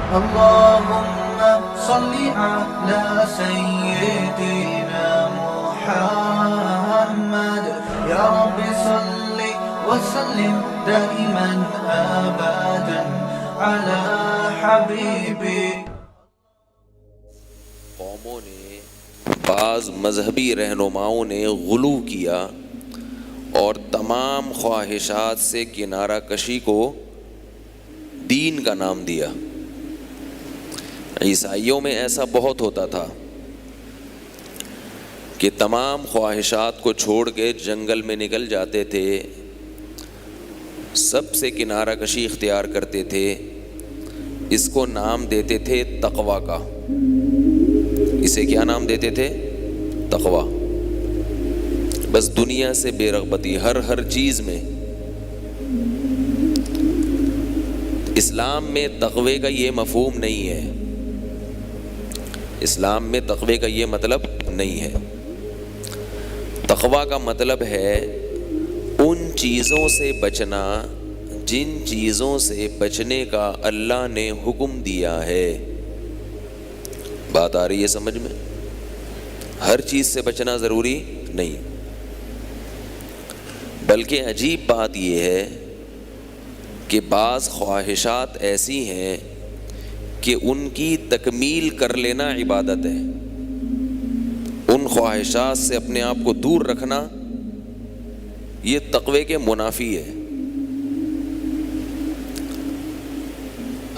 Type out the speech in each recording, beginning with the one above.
اللهم صل على سيدنا محمد يا رب صل وسلم دائما أبدا على حبيبي. قوموں نے، بعض مذہبی رہنماؤں نے غلو کیا اور تمام خواہشات سے کنارہ کشی کو دین کا نام دیا. عیسائیوں میں ایسا بہت ہوتا تھا کہ تمام خواہشات کو چھوڑ کے جنگل میں نکل جاتے تھے، سب سے کنارہ کشی اختیار کرتے تھے. اس کو نام دیتے تھے تقویٰ کا. اسے کیا نام دیتے تھے؟ تقویٰ. بس دنیا سے بے رغبتی ہر چیز میں. اسلام میں تقوی کا یہ مفہوم نہیں ہے. اسلام میں تقوی کا یہ مطلب نہیں ہے. تقویٰ کا مطلب ہے ان چیزوں سے بچنا جن چیزوں سے بچنے کا اللہ نے حکم دیا ہے. بات آ رہی ہے سمجھ میں؟ ہر چیز سے بچنا ضروری نہیں، بلکہ عجیب بات یہ ہے کہ بعض خواہشات ایسی ہیں کہ ان کی تکمیل کر لینا عبادت ہے. ان خواہشات سے اپنے آپ کو دور رکھنا یہ تقوی کے منافی ہے.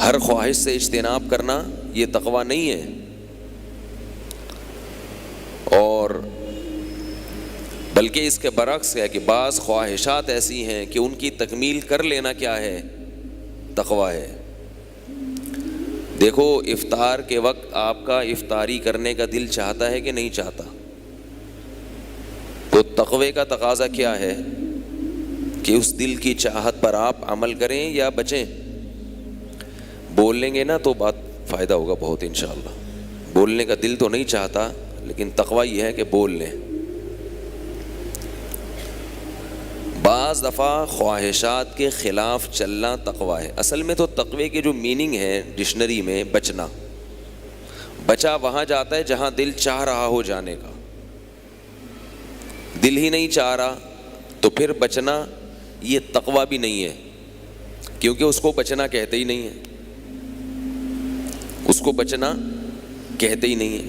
ہر خواہش سے اجتناب کرنا یہ تقوی نہیں ہے. اور بلکہ اس کے برعکس ہے کہ بعض خواہشات ایسی ہیں کہ ان کی تکمیل کر لینا کیا ہے؟ تقوی ہے. دیکھو، افطار کے وقت آپ کا افطاری کرنے کا دل چاہتا ہے کہ نہیں چاہتا؟ تو تقوی کا تقاضا کیا ہے کہ اس دل کی چاہت پر آپ عمل کریں یا بچیں. بول لیں گے نا تو بات فائدہ ہوگا بہت انشاءاللہ. بولنے کا دل تو نہیں چاہتا، لیکن تقوی یہ ہے کہ بول لیں. بعض دفعہ خواہشات کے خلاف چلنا تقوی ہے. اصل میں تو تقوی کے جو میننگ ہے ڈکشنری میں بچنا، بچا وہاں جاتا ہے جہاں دل چاہ رہا ہو جانے کا. دل ہی نہیں چاہ رہا تو پھر بچنا یہ تقوی بھی نہیں ہے، کیونکہ اس کو بچنا کہتے ہی نہیں ہے. اس کو بچنا کہتے ہی نہیں ہے.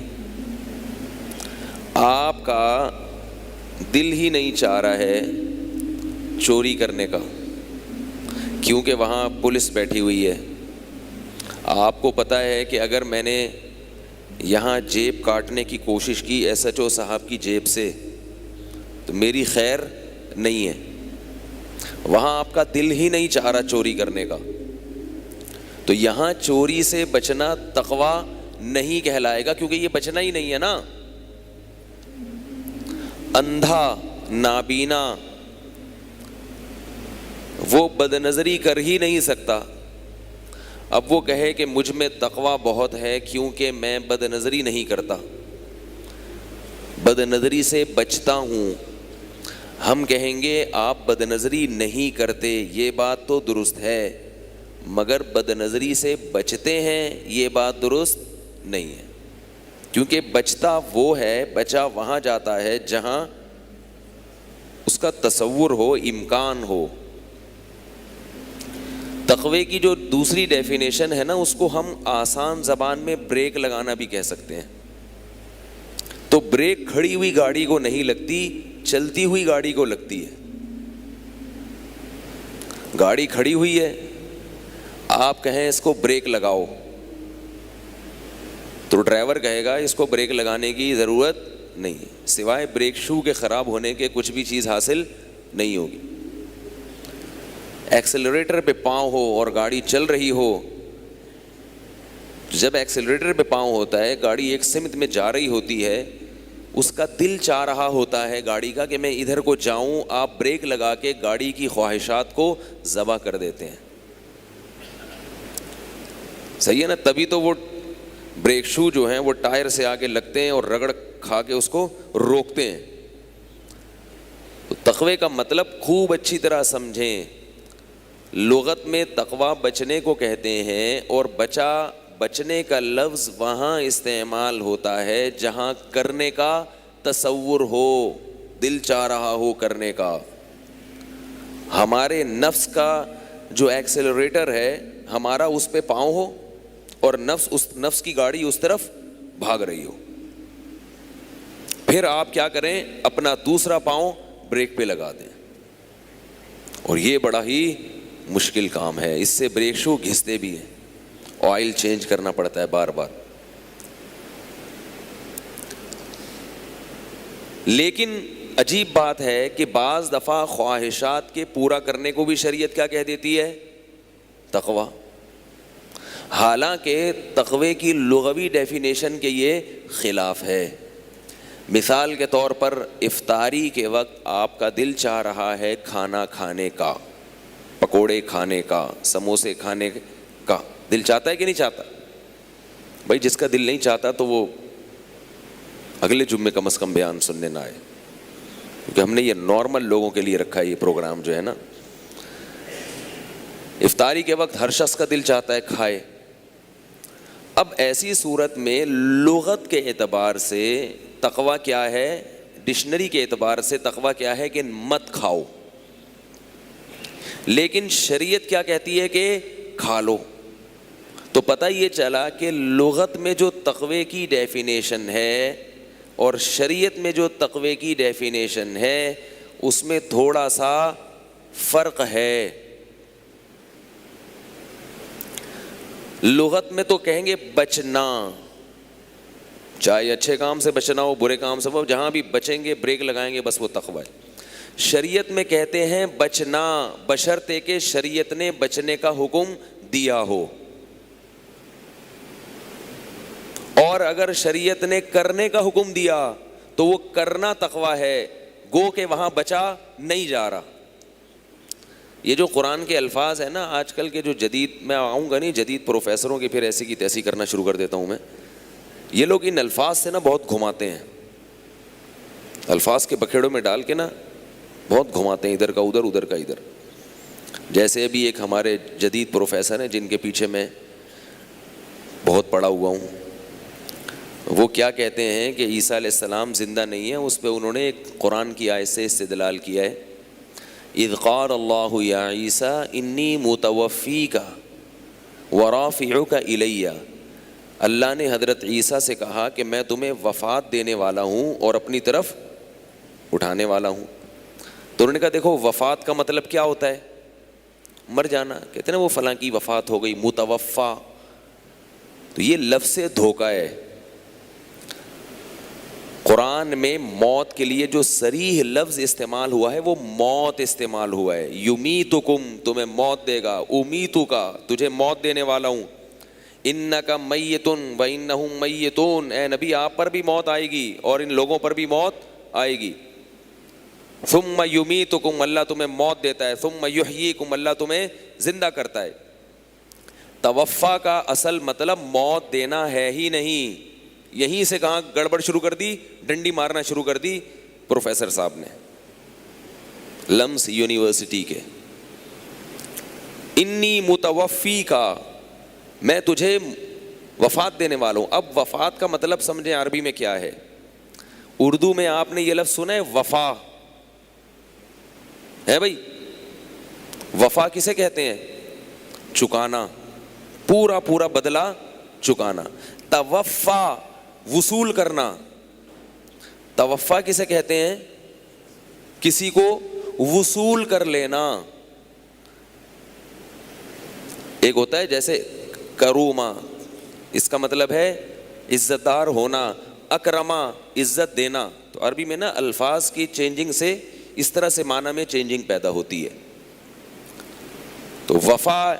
آپ کا دل ہی نہیں چاہ رہا ہے چوری کرنے کا، کیونکہ وہاں پولیس بیٹھی ہوئی ہے. آپ کو پتہ ہے کہ اگر میں نے یہاں جیب کاٹنے کی کوشش کی ایس ایچ او صاحب کی جیب سے تو میری خیر نہیں ہے. وہاں آپ کا دل ہی نہیں چاہ رہا چوری کرنے کا. تو یہاں چوری سے بچنا تقوی نہیں کہلائے گا، کیونکہ یہ بچنا ہی نہیں ہے نا. اندھا نابینا وہ بد نظری کر ہی نہیں سکتا. اب وہ کہے کہ مجھ میں تقوی بہت ہے کیونکہ میں بد نظری نہیں کرتا، بد نظری سے بچتا ہوں. ہم کہیں گے آپ بد نظری نہیں کرتے، یہ بات تو درست ہے، مگر بد نظری سے بچتے ہیں یہ بات درست نہیں ہے. کیونکہ بچتا وہ ہے، بچا وہاں جاتا ہے جہاں اس کا تصور ہو، امکان ہو. تقوی کی جو دوسری ڈیفینیشن ہے نا، اس کو ہم آسان زبان میں بریک لگانا بھی کہہ سکتے ہیں. تو بریک کھڑی ہوئی گاڑی کو نہیں لگتی، چلتی ہوئی گاڑی کو لگتی ہے. گاڑی کھڑی ہوئی ہے، آپ کہیں اس کو بریک لگاؤ تو ڈرائیور کہے گا اس کو بریک لگانے کی ضرورت نہیں، سوائے بریک شو کے خراب ہونے کے کچھ بھی چیز حاصل نہیں ہوگی. ایکسیلریٹر پہ پاؤں ہو اور گاڑی چل رہی ہو، جب ایکسیلریٹر پہ پاؤں ہوتا ہے گاڑی ایک سمت میں جا رہی ہوتی ہے، اس کا دل چاہ رہا ہوتا ہے گاڑی کا کہ میں ادھر کو جاؤں. آپ بریک لگا کے گاڑی کی خواہشات کو ذبح کر دیتے ہیں. صحیح ہے نا؟ تبھی تو وہ بریک شو جو ہیں وہ ٹائر سے آگے لگتے ہیں اور رگڑ کھا کے اس کو روکتے ہیں. تو تقوی کا مطلب خوب اچھی طرح سمجھیں. لغت میں تقوی بچنے کو کہتے ہیں، اور بچا بچنے کا لفظ وہاں استعمال ہوتا ہے جہاں کرنے کا تصور ہو، دل چاہ رہا ہو کرنے کا. ہمارے نفس کا جو ایکسیلریٹر ہے ہمارا اس پہ پاؤں ہو اور نفس کی گاڑی اس طرف بھاگ رہی ہو. پھر آپ کیا کریں؟ اپنا دوسرا پاؤں بریک پہ لگا دیں. اور یہ بڑا ہی مشکل کام ہے، اس سے بریک شو گھستے بھی ہیں، آئل چینج کرنا پڑتا ہے بار بار. لیکن عجیب بات ہے کہ بعض دفعہ خواہشات کے پورا کرنے کو بھی شریعت کیا کہہ دیتی ہے؟ تقویٰ. حالانکہ تقوی کی لغوی ڈیفینیشن کے یہ خلاف ہے. مثال کے طور پر افطاری کے وقت آپ کا دل چاہ رہا ہے کھانا کھانے کا، پکوڑے کھانے کا، سموسے کھانے کا. دل چاہتا ہے کہ نہیں چاہتا؟ بھائی جس کا دل نہیں چاہتا تو وہ اگلے جمعے کم از کم بیان سننے نہ آئے، کیونکہ ہم نے یہ نارمل لوگوں کے لیے رکھا ہے یہ پروگرام جو ہے نا. افطاری کے وقت ہر شخص کا دل چاہتا ہے کھائے. اب ایسی صورت میں لغت کے اعتبار سے تقویٰ کیا ہے؟ ڈکشنری کے اعتبار سے تقویٰ کیا ہے؟ کہ مت کھاؤ. لیکن شریعت کیا کہتی ہے؟ کہ کھا لو. تو پتہ یہ چلا کہ لغت میں جو تقوی کی ڈیفینیشن ہے اور شریعت میں جو تقوی کی ڈیفینیشن ہے اس میں تھوڑا سا فرق ہے. لغت میں تو کہیں گے بچنا، چاہے اچھے کام سے بچنا ہو برے کام سے، وہ جہاں بھی بچیں گے بریک لگائیں گے بس وہ تقویٰ ہے. شریعت میں کہتے ہیں بچنا بشرطے کہ شریعت نے بچنے کا حکم دیا ہو، اور اگر شریعت نے کرنے کا حکم دیا تو وہ کرنا تقویٰ ہے، گو کہ وہاں بچا نہیں جا رہا. یہ جو قرآن کے الفاظ ہیں نا آج کل کے جو جدید، میں آؤں گا نہیں جدید پروفیسروں کی پھر ایسی کی تیسی کرنا شروع کر دیتا ہوں میں، یہ لوگ ان الفاظ سے نا بہت گھماتے ہیں، الفاظ کے بکھیڑوں میں ڈال کے نا بہت گھماتے ہیں، ادھر کا ادھر ادھر کا ادھر. جیسے ابھی ایک ہمارے جدید پروفیسر ہیں جن کے پیچھے میں بہت پڑا ہوا ہوں، وہ کیا کہتے ہیں کہ عیسیٰ علیہ السلام زندہ نہیں ہے. اس پہ انہوں نے ایک قرآن کی آیت سے استدلال کیا ہے، اذ قال اللہ یا عیسیٰ انی متوفیک ورافعک الی. اللہ نے حضرت عیسیٰ سے کہا کہ میں تمہیں وفات دینے والا ہوں اور اپنی طرف اٹھانے والا ہوں. تو انہوں نے کہا دیکھو وفات کا مطلب کیا ہوتا ہے؟ مر جانا. کہتے ہیں نا وہ فلاں کی وفات ہو گئی، متوفا. تو یہ لفظ سے دھوکہ ہے. قرآن میں موت کے لیے جو صریح لفظ استعمال ہوا ہے وہ موت استعمال ہوا ہے. یمیتکم، تمہیں موت دے گا، امیتک، تجھے موت دینے والا ہوں. انک میت وانہم میتون، اے نبی آپ پر بھی موت آئے گی اور ان لوگوں پر بھی موت آئے گی. ثم یمیتکم، اللہ تمہیں موت دیتا ہے. ثم یحییکم، اللہ تمہیں زندہ کرتا ہے. توفا کا اصل مطلب موت دینا ہے ہی نہیں. یہیں سے کہاں گڑبڑ شروع کر دی، ڈنڈی مارنا شروع کر دی پروفیسر صاحب نے لمس یونیورسٹی کے. انی متوفی کا، میں تجھے وفات دینے والا ہوں. اب وفات کا مطلب سمجھیں عربی میں کیا ہے. اردو میں آپ نے یہ لفظ سنا ہے وفا ہے بھائی. وفا کسے کہتے ہیں؟ چکانا، پورا پورا بدلہ چکانا. توفا وصول کرنا. توفا کسے کہتے ہیں؟ کسی کو وصول کر لینا. ایک ہوتا ہے جیسے کروما، اس کا مطلب ہے عزت دار ہونا. اکرما، عزت دینا. تو عربی میں نا الفاظ کی چینجنگ سے اس طرح سے معنی میں چینجنگ پیدا ہوتی ہے. تو وفا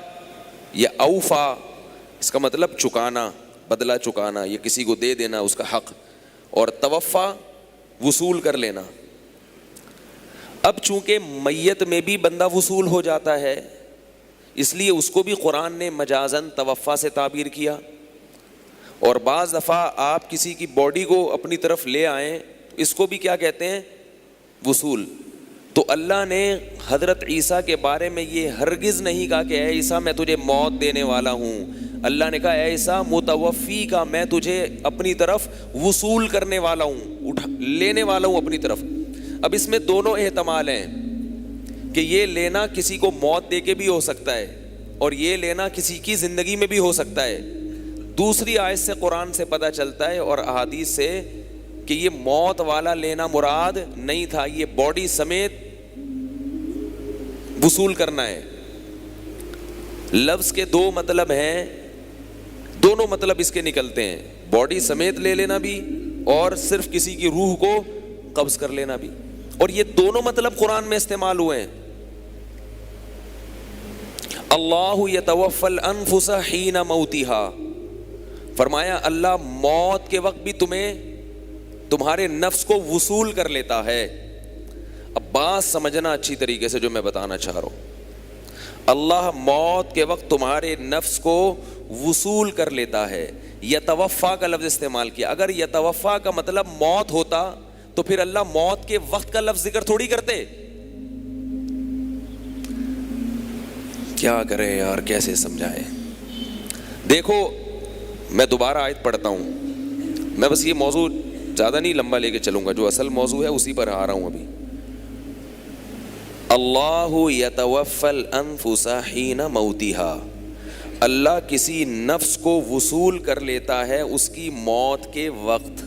یا اوفا اس کا مطلب چکانا، بدلہ چکانا، یہ کسی کو دے دینا اس کا حق. اور توفا وصول کر لینا. اب چونکہ میت میں بھی بندہ وصول ہو جاتا ہے اس لیے اس کو بھی قرآن نے مجازاً توفا سے تعبیر کیا. اور بعض دفعہ آپ کسی کی باڈی کو اپنی طرف لے آئیں اس کو بھی کیا کہتے ہیں؟ وصول. تو اللہ نے حضرت عیسیٰ کے بارے میں یہ ہرگز نہیں کہا کہ اے عیسیٰ میں تجھے موت دینے والا ہوں. اللہ نے کہا اے عیسیٰ متوفی کا، میں تجھے اپنی طرف وصول کرنے والا ہوں، لینے والا ہوں اپنی طرف۔ اب اس میں دونوں احتمال ہیں کہ یہ لینا کسی کو موت دے کے بھی ہو سکتا ہے اور یہ لینا کسی کی زندگی میں بھی ہو سکتا ہے۔ دوسری آیت سے قرآن سے پتہ چلتا ہے اور احادیث سے کہ یہ موت والا لینا مراد نہیں تھا، یہ باڈی سمیت وصول کرنا ہے۔ لفظ کے دو مطلب ہیں، دونوں مطلب اس کے نکلتے ہیں، باڈی سمیت لے لینا بھی اور صرف کسی کی روح کو قبض کر لینا بھی، اور یہ دونوں مطلب قرآن میں استعمال ہوئے ہیں۔ اللہ یتوفی الانفس حین موتها، فرمایا اللہ موت کے وقت بھی تمہارے نفس کو وصول کر لیتا ہے۔ اب بات سمجھنا اچھی طریقے سے جو میں بتانا چاہ رہا ہوں، اللہ موت کے وقت تمہارے نفس کو وصول کر لیتا ہے۔ یتوفا کا لفظ استعمال کیا، اگر یتوفا کا مطلب موت ہوتا تو پھر اللہ موت کے وقت کا لفظ ذکر تھوڑی کرتے۔ کیا کرے یار، کیسے سمجھائے؟ دیکھو میں دوبارہ آیت پڑھتا ہوں، میں بس یہ موضوع زیادہ نہیں لمبا لے کے چلوں گا، جو اصل موضوع ہے اسی پر آ رہا ہوں ابھی۔ اللہ یتوفی الانفس حین موتها، اللہ کسی نفس کو وصول کر لیتا ہے اس کی موت کے وقت۔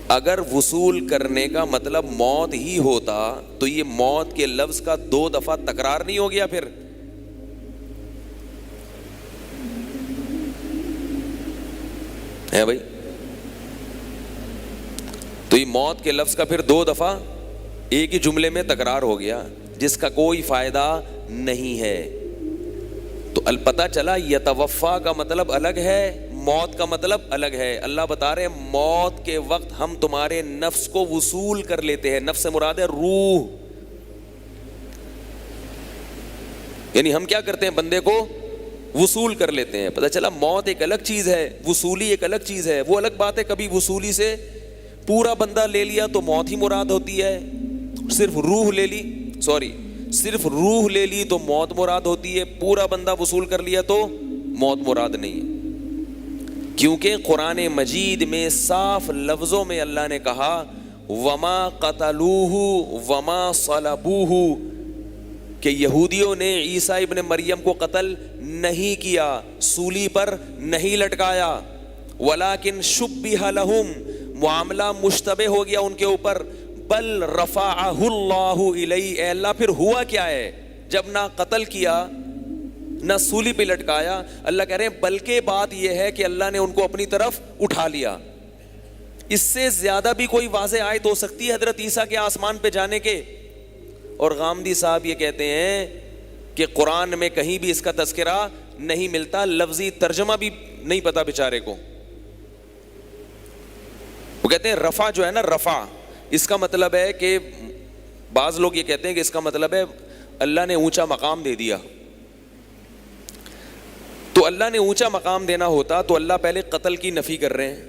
اگر وصول کرنے کا مطلب موت ہی ہوتا تو یہ موت کے لفظ کا 2 دفعہ تکرار نہیں ہو گیا پھر؟ ہے بھائی؟ تو یہ موت کے لفظ کا پھر 2 دفعہ ایک ہی جملے میں تکرار ہو گیا، جس کا کوئی فائدہ نہیں ہے۔ تو پتہ چلا یتوفا کا مطلب الگ ہے، موت کا مطلب الگ ہے۔ اللہ بتا رہے ہیں موت کے وقت ہم تمہارے نفس کو وصول کر لیتے ہیں۔ نفس سے مراد ہے روح، یعنی ہم کیا کرتے ہیں، بندے کو وصول کر لیتے ہیں۔ پتہ چلا موت ایک الگ چیز ہے، وصولی ایک الگ چیز ہے۔ وہ الگ بات ہے کبھی وصولی سے پورا بندہ لے لیا تو موت ہی مراد ہوتی ہے، صرف روح لے لی، صرف روح لے لی تو موت مراد ہوتی ہے، پورا بندہ وصول کر لیا تو موت مراد نہیں ہے۔ کیونکہ قرآن مجید میں صاف لفظوں میں اللہ نے کہا وما قتلوہ وما صلبوہ، کہ یہودیوں نے عیسیٰ ابن مریم کو قتل نہیں کیا، سولی پر نہیں لٹکایا، ولیکن شبہ لہم، معاملہ مشتبہ ہو گیا ان کے اوپر، بل رفعہ اللہ الیہ، اے اللہ پھر ہوا کیا ہے جب نہ قتل کیا نہ سولی پہ لٹکایا؟ اللہ کہہ رہے ہیں بلکہ بات یہ ہے کہ اللہ نے ان کو اپنی طرف اٹھا لیا۔ اس سے زیادہ بھی کوئی واضح آیت ہو سکتی ہے حضرت عیسیٰ کے آسمان پہ جانے کے؟ اور غامدی صاحب یہ کہتے ہیں کہ قرآن میں کہیں بھی اس کا تذکرہ نہیں ملتا، لفظی ترجمہ بھی نہیں پتا بیچارے کو۔ وہ کہتے ہیں رفع جو ہے نا، رفع اس کا مطلب ہے کہ بعض لوگ یہ کہتے ہیں کہ اس کا مطلب ہے اللہ نے اونچا مقام دے دیا۔ تو اللہ نے اونچا مقام دینا ہوتا تو اللہ پہلے قتل کی نفی کر رہے ہیں،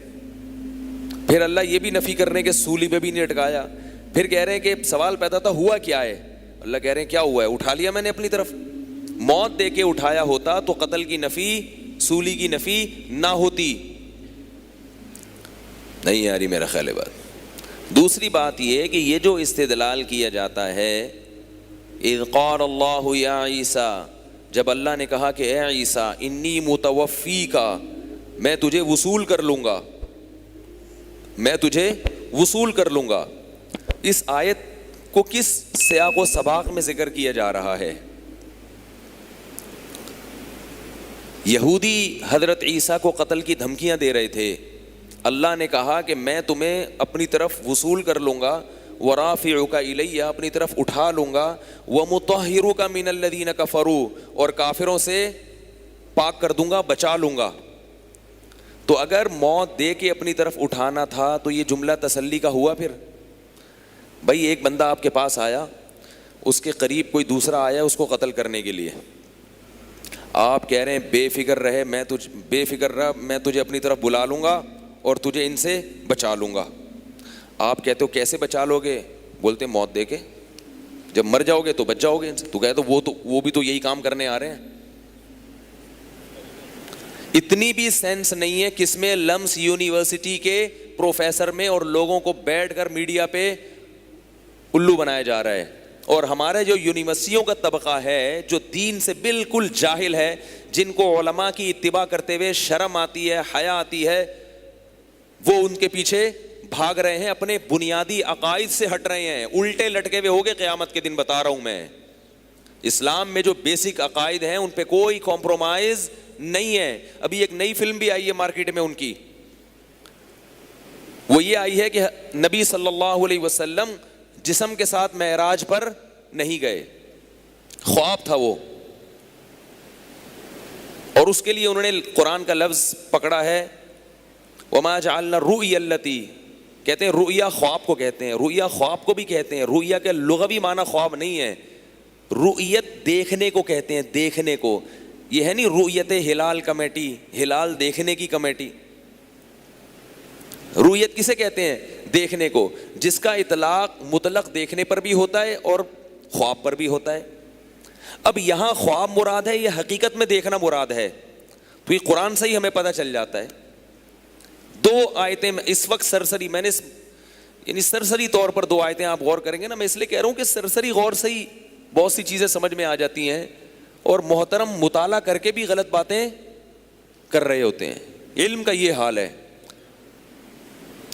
پھر اللہ یہ بھی نفی کر رہے ہیں کہ سولی پہ بھی نہیں لٹکایا، پھر کہہ رہے ہیں کہ سوال پیدا تھا ہوا کیا ہے؟ اللہ کہہ رہے ہیں کیا ہوا ہے، اٹھا لیا میں نے اپنی طرف۔ موت دے کے اٹھایا ہوتا تو قتل کی نفی، سولی کی نفی نہ ہوتی۔ نہیں یاری میرا خیال ہے بات۔ دوسری بات یہ ہے کہ یہ جو استدلال کیا جاتا ہے اذ قال اللہ یا عیسیٰ، جب اللہ نے کہا کہ اے عیسیٰ انی متوفی کا، میں تجھے وصول کر لوں گا، میں تجھے وصول کر لوں گا، اس آیت کو کس سیاق و سباق میں ذکر کیا جا رہا ہے؟ یہودی حضرت عیسیٰ کو قتل کی دھمکیاں دے رہے تھے، اللہ نے کہا کہ میں تمہیں اپنی طرف وصول کر لوں گا، ورافعک الیہ، اپنی طرف اٹھا لوں گا، ومطہرک من الذین کفروا، اور کافروں سے پاک کر دوں گا، بچا لوں گا۔ تو اگر موت دے کے اپنی طرف اٹھانا تھا تو یہ جملہ تسلی کا ہوا؟ پھر بھائی ایک بندہ آپ کے پاس آیا، اس کے قریب کوئی دوسرا آیا اس کو قتل کرنے کے لیے، آپ کہہ رہے ہیں بے فکر رہے، بے فکر رہ، میں تجھے اپنی طرف بلا لوں گا اور تجھے ان سے بچا لوں گا۔ آپ کہتے ہو کیسے بچا لو گے؟ بولتے موت دے کے، جب مر جاؤ گے تو بچ جاؤ گے ان سے۔ تو کہتے وہ بھی تو یہی کام کرنے آ رہے ہیں۔ اتنی بھی سینس نہیں ہے کس میں لمس یونیورسٹی کے پروفیسر میں اور لوگوں کو بیٹھ کر میڈیا پہ الو بنایا جا رہا ہے. اور ہمارے جو یونیورسٹیوں کا طبقہ ہے جو دین سے بالکل جاہل ہے, جن کو علماء کی اتباع کرتے ہوئے شرم آتی ہے, حیا آتی ہے, وہ ان کے پیچھے بھاگ رہے ہیں, اپنے بنیادی عقائد سے ہٹ رہے ہیں, الٹے لٹکے ہوئے ہوگے قیامت کے دن. بتا رہا ہوں میں, اسلام میں جو بیسک عقائد ہیں ان پہ کوئی کمپرومائز نہیں ہے. ابھی ایک نئی فلم بھی آئی ہے مارکیٹ میں ان کی, وہ یہ آئی ہے کہ نبی صلی اللہ علیہ وسلم جسم کے ساتھ معراج پر نہیں گئے, خواب تھا وہ, اور اس کے لیے انہوں نے قرآن کا لفظ پکڑا ہے وما جعلنا الرؤیا التی, کہتے ہیں رؤیا خواب کو کہتے ہیں, رؤیا خواب کو بھی کہتے ہیں. رؤیا کے لغوی معنی خواب نہیں ہے, رؤیت دیکھنے کو کہتے ہیں, دیکھنے کو. یہ ہے نہیں رؤیت ہلال کمیٹی, ہلال دیکھنے کی کمیٹی. رؤیت کسے کہتے ہیں؟ دیکھنے کو, جس کا اطلاق مطلق دیکھنے پر بھی ہوتا ہے اور خواب پر بھی ہوتا ہے. اب یہاں خواب مراد ہے یا حقیقت میں دیکھنا مراد ہے؟ تو یہ قرآن سے ہی ہمیں پتہ چل جاتا ہے. دو آیتیں اس وقت سرسری, میں نے یعنی سرسری طور پر دو آیتیں آپ غور کریں گے نا, میں اس لیے کہہ رہا ہوں کہ سرسری غور سے ہی بہت سی چیزیں سمجھ میں آ جاتی ہیں, اور محترم مطالعہ کر کے بھی غلط باتیں کر رہے ہوتے ہیں. علم کا یہ حال ہے.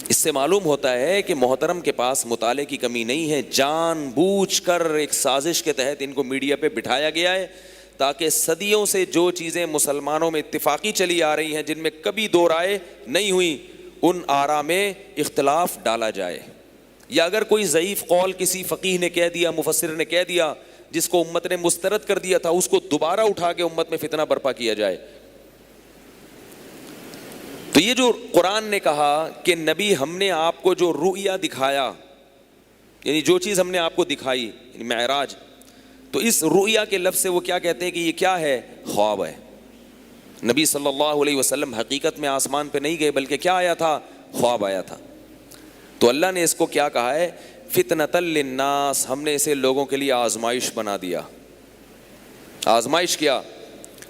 اس سے معلوم ہوتا ہے کہ محترم کے پاس مطالعے کی کمی نہیں ہے, جان بوجھ کر ایک سازش کے تحت ان کو میڈیا پہ بٹھایا گیا ہے تاکہ صدیوں سے جو چیزیں مسلمانوں میں اتفاقی چلی آ رہی ہیں, جن میں کبھی دو رائے نہیں ہوئی, ان آراء میں اختلاف ڈالا جائے. یا اگر کوئی ضعیف قول کسی فقیہ نے کہہ دیا, مفسر نے کہہ دیا, جس کو امت نے مسترد کر دیا تھا, اس کو دوبارہ اٹھا کے امت میں فتنہ برپا کیا جائے. تو یہ جو قرآن نے کہا کہ نبی ہم نے آپ کو جو رؤیا دکھایا, یعنی جو چیز ہم نے آپ کو دکھائی, یعنی معراج, تو اس رؤیا کے لفظ سے وہ کیا کہتے ہیں کہ یہ کیا ہے؟ خواب ہے. نبی صلی اللہ علیہ وسلم حقیقت میں آسمان پہ نہیں گئے, بلکہ کیا آیا تھا؟ خواب آیا تھا. تو اللہ نے اس کو کیا کہا ہے؟ فتنۃ للناس, ہم نے اسے لوگوں کے لیے آزمائش بنا دیا. آزمائش کیا؟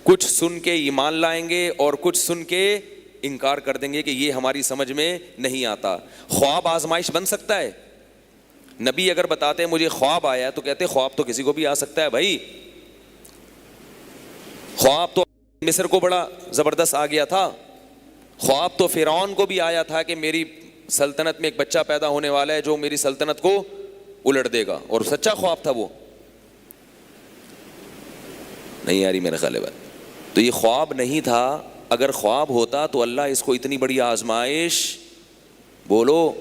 کچھ سن کے ایمان لائیں گے اور کچھ سن کے انکار کر دیں گے کہ یہ ہماری سمجھ میں نہیں آتا. خواب آزمائش بن سکتا ہے؟ نبی اگر بتاتے ہیں مجھے خواب آیا, تو کہتے خواب تو کسی کو بھی آ سکتا ہے بھائی. خواب تو مصر کو بڑا زبردست آ گیا تھا, خواب تو فرعون کو بھی آیا تھا کہ میری سلطنت میں ایک بچہ پیدا ہونے والا ہے جو میری سلطنت کو الٹ دے گا, اور سچا خواب تھا وہ. نہیں یاری میرے خیال ہے. تو یہ خواب نہیں تھا. اگر خواب ہوتا تو اللہ اس کو اتنی بڑی آزمائش بولو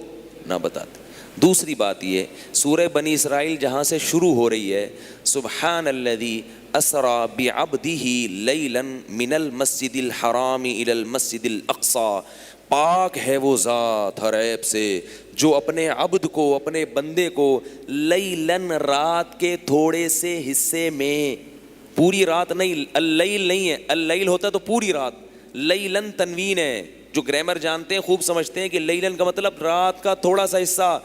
نہ بتاتے. دوسری بات یہ, سورہ بنی اسرائیل جہاں سے شروع ہو رہی ہے, سبحان الذی اسری بعبدہ لیلا من المسجد الحرام الی المسجد الاقصی, پاک ہے وہ ذات ہر عیب سے جو اپنے عبد کو, اپنے بندے کو, لیلن رات کے تھوڑے سے حصے میں, پوری رات نہیں, اللیل نہیں ہے, اللیل ہوتا تو پوری رات, لیلن تنوین ہے. جو گرامر جانتے ہیں خوب سمجھتے ہیں کہ لیلن کا مطلب رات کا تھوڑا سا حصہ.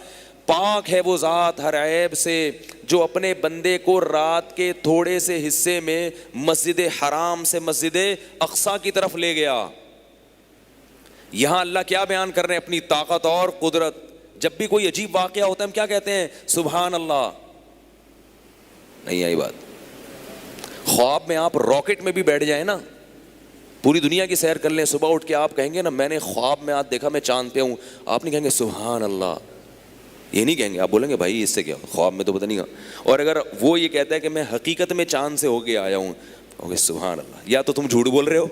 پاک ہے وہ ذات ہر عیب سے جو اپنے بندے کو رات کے تھوڑے سے حصے میں مسجد حرام سے مسجد اقصی کی طرف لے گیا. یہاں اللہ کیا بیان کر رہے ہیں؟ اپنی طاقت اور قدرت. جب بھی کوئی عجیب واقعہ ہوتا ہے ہم کیا کہتے ہیں؟ سبحان اللہ. نہیں آئی بات. خواب میں آپ راکٹ میں بھی بیٹھ جائیں نا, پوری دنیا کی سیر کر لیں, صبح اٹھ کے آپ کہیں گے نا میں نے خواب میں آج دیکھا میں چاند پہ ہوں, آپ نہیں کہیں گے سبحان اللہ, یہ نہیں کہیں گے, آپ بولیں گے بھائی اس سے کیا, خواب میں تو پتہ نہیں کہا. اور اگر وہ یہ کہتا ہے کہ میں حقیقت میں چاند سے ہو کے آیا ہوں, اوکے سبحان اللہ, یا تو تم جھوٹ بول رہے ہو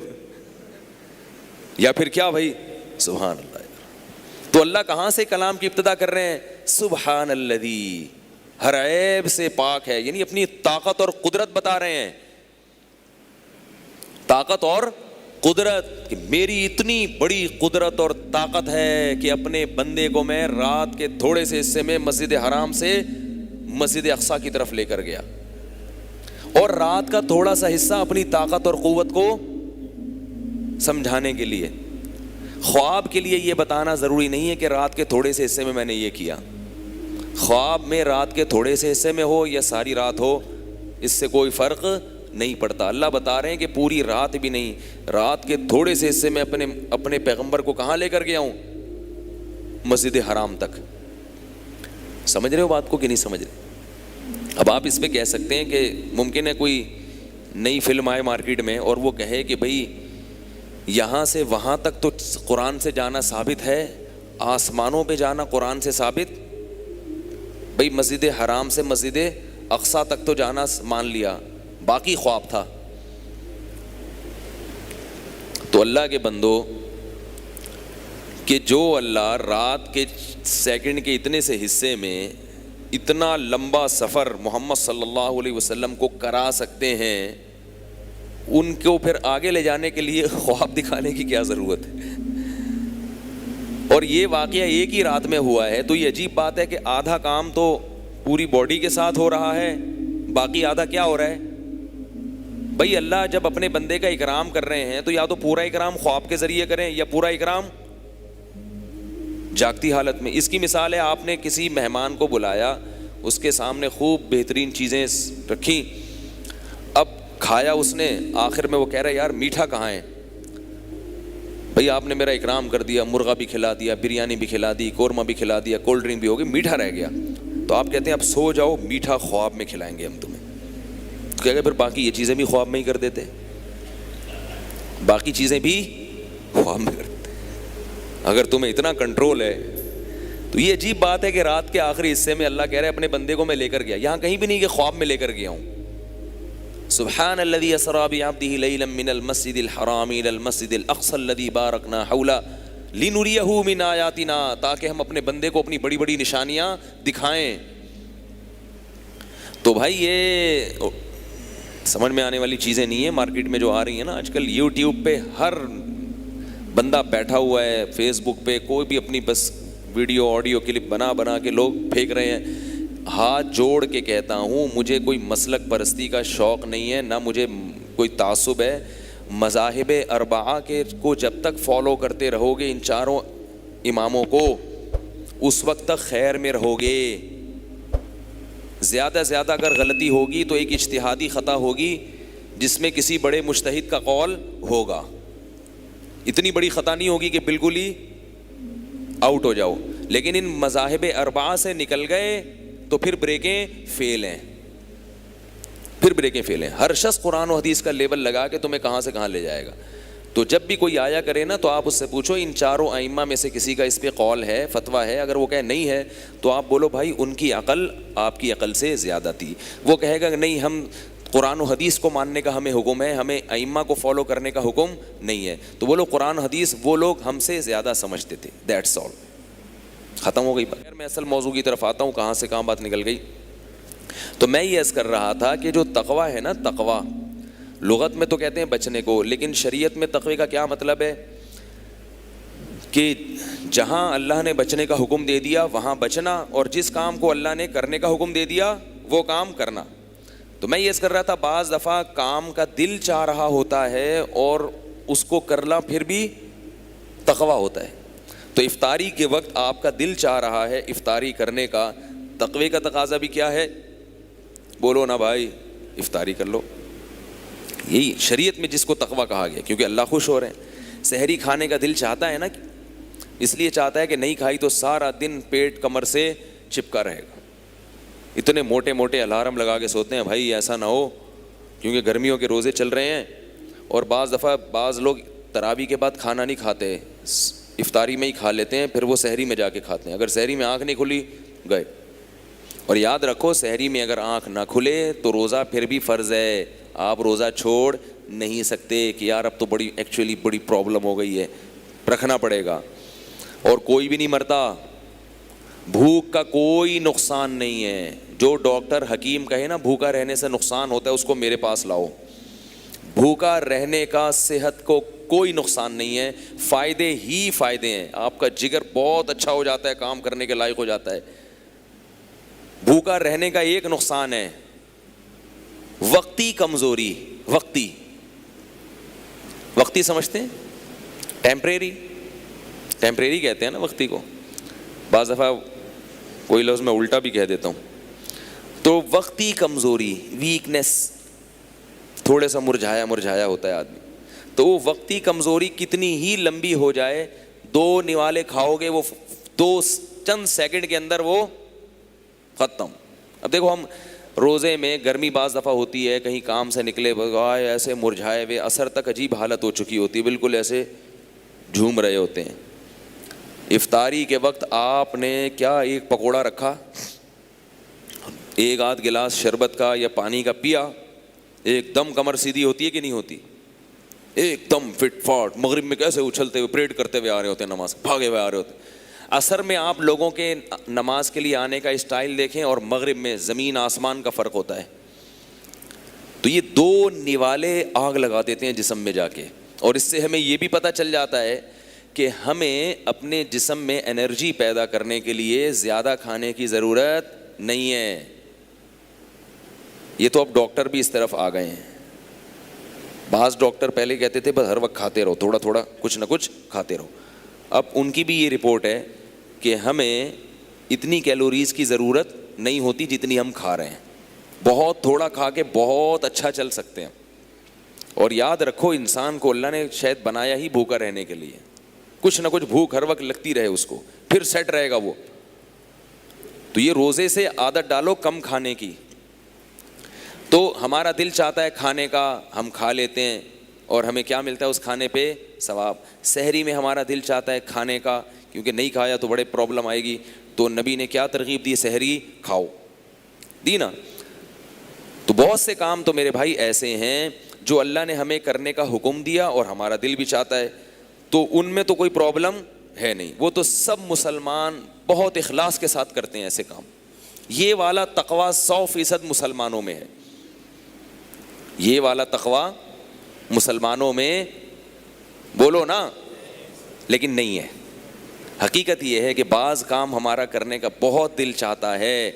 یا پھر کیا بھائی, سبحان اللہ. تو اللہ کہاں سے کلام کی ابتدا کر رہے ہیں؟ سبحان الذی, ہر عیب سے پاک ہے, یعنی اپنی طاقت اور قدرت بتا رہے ہیں. طاقت اور قدرت, کہ میری اتنی بڑی قدرت اور طاقت ہے کہ اپنے بندے کو میں رات کے تھوڑے سے حصے میں مسجد حرام سے مسجد اقصی کی طرف لے کر گیا. اور رات کا تھوڑا سا حصہ اپنی طاقت اور قوت کو سمجھانے کے لیے. خواب کے لیے یہ بتانا ضروری نہیں ہے کہ رات کے تھوڑے سے حصے میں نے یہ کیا. خواب میں رات کے تھوڑے سے حصے میں ہو یا ساری رات ہو, اس سے کوئی فرق نہیں پڑھتا. اللہ بتا رہے ہیں کہ پوری رات بھی نہیں, رات کے تھوڑے سے حصے میں اپنے پیغمبر کو کہاں لے کر گیا ہوں؟ مسجد حرام تک. سمجھ رہے ہو بات کو کہ نہیں سمجھ رہے؟ اب آپ اس پہ کہہ سکتے ہیں کہ ممکن ہے کوئی نئی فلم آئے مارکیٹ میں اور وہ کہے کہ بھئی یہاں سے وہاں تک تو قرآن سے جانا ثابت ہے, آسمانوں پہ جانا قرآن سے ثابت. بھئی مسجد حرام سے مسجد اقصیٰ تک تو جانا مان لیا, باقی خواب تھا. تو اللہ کے بندو کہ جو اللہ رات کے سیکنڈ کے اتنے سے حصے میں اتنا لمبا سفر محمد صلی اللہ علیہ وسلم کو کرا سکتے ہیں, ان کو پھر آگے لے جانے کے لیے خواب دکھانے کی کیا ضرورت ہے؟ اور یہ واقعہ ایک ہی رات میں ہوا ہے, تو یہ عجیب بات ہے کہ آدھا کام تو پوری باڈی کے ساتھ ہو رہا ہے, باقی آدھا کیا ہو رہا ہے؟ بھئی اللہ جب اپنے بندے کا اکرام کر رہے ہیں تو یا تو پورا اکرام خواب کے ذریعے کریں یا پورا اکرام جاگتی حالت میں. اس کی مثال ہے, آپ نے کسی مہمان کو بلایا, اس کے سامنے خوب بہترین چیزیں رکھی, اب کھایا اس نے, آخر میں وہ کہہ رہا ہے یار میٹھا کہاں ہے؟ بھئی آپ نے میرا اکرام کر دیا, مرغا بھی کھلا دیا, بریانی بھی کھلا دی, قورمہ بھی کھلا دیا, کولڈ ڈرنک بھی ہو گئی, میٹھا رہ گیا. تو آپ کہتے ہیں اب سو جاؤ, میٹھا خواب میں کھلائیں گے ہم تمہیں. تو کہہ گئے پھر باقی یہ چیزیں بھی خواب میں ہی کر دیتے, باقی چیزیں بھی خواب میں کرتے. اگر تمہیں اتنا کنٹرول ہے تو یہ عجیب بات ہے کہ رات کے آخری حصے میں اللہ کہہ رہے اپنے بندے کو میں لے کر گیا. یہاں کہیں بھی نہیں کہ خواب میں لے کر گیا ہوں. سبحان الذی اسری بعبدہ لیلا من المسجد الحرام الی المسجد الاقصی الذی بارکنا حولہ لنریہ من آیاتنا, تاکہ ہم اپنے بندے کو اپنی بڑی بڑی نشانیاں دکھائیں. تو بھائی یہ سمجھ میں آنے والی چیزیں نہیں ہیں مارکیٹ میں جو آ رہی ہیں نا آج کل. یوٹیوب پہ ہر بندہ بیٹھا ہوا ہے, فیس بک پہ کوئی بھی اپنی بس ویڈیو آڈیو کلپ بنا کے لوگ پھینک رہے ہیں. ہاتھ جوڑ کے کہتا ہوں مجھے کوئی مسلک پرستی کا شوق نہیں ہے, نہ مجھے کوئی تعصب ہے. مذاہب اربعہ کے کو جب تک فالو کرتے رہو گے ان چاروں اماموں کو, اس وقت تک خیر میں رہو گے. زیادہ زیادہ اگر غلطی ہوگی تو ایک اجتہادی خطا ہوگی جس میں کسی بڑے مجتہد کا قول ہوگا. اتنی بڑی خطا نہیں ہوگی کہ بالکل ہی آؤٹ ہو جاؤ, لیکن ان مذاہب اربعہ سے نکل گئے تو پھر بریکیں فیل ہیں, پھر بریکیں فیل ہیں. ہر شخص قرآن و حدیث کا لیبل لگا کے تمہیں کہاں سے کہاں لے جائے گا. تو جب بھی کوئی آیا کرے نا تو آپ اس سے پوچھو ان چاروں ائمہ میں سے کسی کا اس پہ قول ہے, فتویٰ ہے. اگر وہ کہے نہیں ہے تو آپ بولو بھائی ان کی عقل آپ کی عقل سے زیادہ تھی. وہ کہے گا کہ نہیں ہم قرآن و حدیث کو ماننے کا ہمیں حکم ہے, ہمیں ائمہ کو فالو کرنے کا حکم نہیں ہے. تو بولو قرآن و حدیث وہ لوگ ہم سے زیادہ سمجھتے تھے, دیٹس آل, ختم ہو گئی. میں اصل موضوع کی طرف آتا ہوں, کہاں سے کہاں بات نکل گئی. تو میں یہ عرض کر رہا تھا کہ جو تقویٰ ہے نا, تقویٰ لغت میں تو کہتے ہیں بچنے کو, لیکن شریعت میں تقوی کا کیا مطلب ہے کہ جہاں اللہ نے بچنے کا حکم دے دیا وہاں بچنا, اور جس کام کو اللہ نے کرنے کا حکم دے دیا وہ کام کرنا. تو میں یہ عرض کر رہا تھا بعض دفعہ کام کا دل چاہ رہا ہوتا ہے اور اس کو کرنا پھر بھی تقویٰ ہوتا ہے. تو افطاری کے وقت آپ کا دل چاہ رہا ہے افطاری کرنے کا, تقوی کا تقاضا بھی کیا ہے؟ بولو نا بھائی, افطاری کر لو. یہی شریعت میں جس کو تقویٰ کہا گیا, کیونکہ اللہ خوش ہو رہے ہیں. سحری کھانے کا دل چاہتا ہے نا, اس لیے چاہتا ہے کہ نہیں کھائی تو سارا دن پیٹ کمر سے چپکا رہے گا. اتنے موٹے موٹے الارم لگا کے سوتے ہیں بھائی ایسا نہ ہو, کیونکہ گرمیوں کے روزے چل رہے ہیں. اور بعض دفعہ بعض لوگ تراویح کے بعد کھانا نہیں کھاتے, افطاری میں ہی کھا لیتے ہیں, پھر وہ سحری میں جا کے کھاتے ہیں. اگر سحری میں آنکھ نہیں کھلی گئے. اور یاد رکھو سحری میں اگر آنکھ نہ کھلے تو روزہ پھر بھی فرض ہے, آپ روزہ چھوڑ نہیں سکتے کہ یار اب تو ایکچولی بڑی پرابلم ہو گئی ہے, رکھنا پڑے گا. اور کوئی بھی نہیں مرتا, بھوک کا کوئی نقصان نہیں ہے. جو ڈاکٹر حکیم کہے نا بھوکا رہنے سے نقصان ہوتا ہے, اس کو میرے پاس لاؤ. بھوکا رہنے کا صحت کو کوئی نقصان نہیں ہے, فائدے ہی فائدے ہیں. آپ کا جگر بہت اچھا ہو جاتا ہے, کام کرنے کے لائق ہو جاتا ہے. بھوکا رہنے کا ایک نقصان ہے وقتی کمزوری. وقتی سمجھتے ہیں, ٹیمپریری کہتے ہیں نا وقتی کو. بعض دفعہ کوئی لفظ میں الٹا بھی کہہ دیتا ہوں. تو وقتی کمزوری, ویکنیس, تھوڑے سا مرجھایا ہوتا ہے آدمی. تو وہ وقتی کمزوری کتنی ہی لمبی ہو جائے, 2 نوالے کھاؤ گے وہ 2 چند سیکنڈ کے اندر وہ ختم. اب دیکھو ہم روزے میں گرمی بعض دفعہ ہوتی ہے, کہیں کام سے نکلے بغائے ایسے مرجھائے ہوئے, اثر تک عجیب حالت ہو چکی ہوتی ہے, بالکل ایسے جھوم رہے ہوتے ہیں. افطاری کے وقت آپ نے کیا ایک پکوڑا رکھا, 1 آدھ گلاس شربت کا یا پانی کا پیا, ایک دم کمر سیدھی ہوتی ہے کہ نہیں ہوتی, ایک دم فٹ فاٹ. مغرب میں کیسے اچھلتے ہوئے پریڈ کرتے ہوئے آ رہے ہوتے ہیں, نماز بھاگے ہوئے آ رہے ہوتے ہیں. عصر میں آپ لوگوں کے نماز کے لیے آنے کا اسٹائل دیکھیں اور مغرب میں زمین آسمان کا فرق ہوتا ہے. تو یہ 2 نوالے آگ لگا دیتے ہیں جسم میں جا کے. اور اس سے ہمیں یہ بھی پتہ چل جاتا ہے کہ ہمیں اپنے جسم میں انرجی پیدا کرنے کے لیے زیادہ کھانے کی ضرورت نہیں ہے. یہ تو اب ڈاکٹر بھی اس طرف آ گئے ہیں. بعض ڈاکٹر پہلے کہتے تھے بس ہر وقت کھاتے رہو, تھوڑا تھوڑا کچھ نہ کچھ کھاتے رہو. اب ان کی بھی یہ رپورٹ ہے کہ ہمیں اتنی کیلوریز کی ضرورت نہیں ہوتی جتنی ہم کھا رہے ہیں. بہت تھوڑا کھا کے بہت اچھا چل سکتے ہیں. اور یاد رکھو انسان کو اللہ نے شاید بنایا ہی بھوکا رہنے کے لیے. کچھ نہ کچھ بھوک ہر وقت لگتی رہے اس کو, پھر سیٹ رہے گا وہ. تو یہ روزے سے عادت ڈالو کم کھانے کی. تو ہمارا دل چاہتا ہے کھانے کا, ہم کھا لیتے ہیں اور ہمیں کیا ملتا ہے اس کھانے پہ؟ ثواب. سحری میں ہمارا دل چاہتا ہے کھانے کا, کیونکہ نہیں کھایا تو بڑے پرابلم آئے گی. تو نبی نے کیا ترغیب دی؟ سحری کھاؤ, دی نا. تو بہت سے کام تو میرے بھائی ایسے ہیں جو اللہ نے ہمیں کرنے کا حکم دیا اور ہمارا دل بھی چاہتا ہے, تو ان میں تو کوئی پرابلم ہے نہیں. وہ تو سب مسلمان بہت اخلاص کے ساتھ کرتے ہیں ایسے کام. یہ والا تقویٰ 100% مسلمانوں میں ہے. یہ والا تقویٰ مسلمانوں میں بولو نا, لیکن نہیں ہے. حقیقت یہ ہے کہ بعض کام ہمارا کرنے کا بہت دل چاہتا ہے,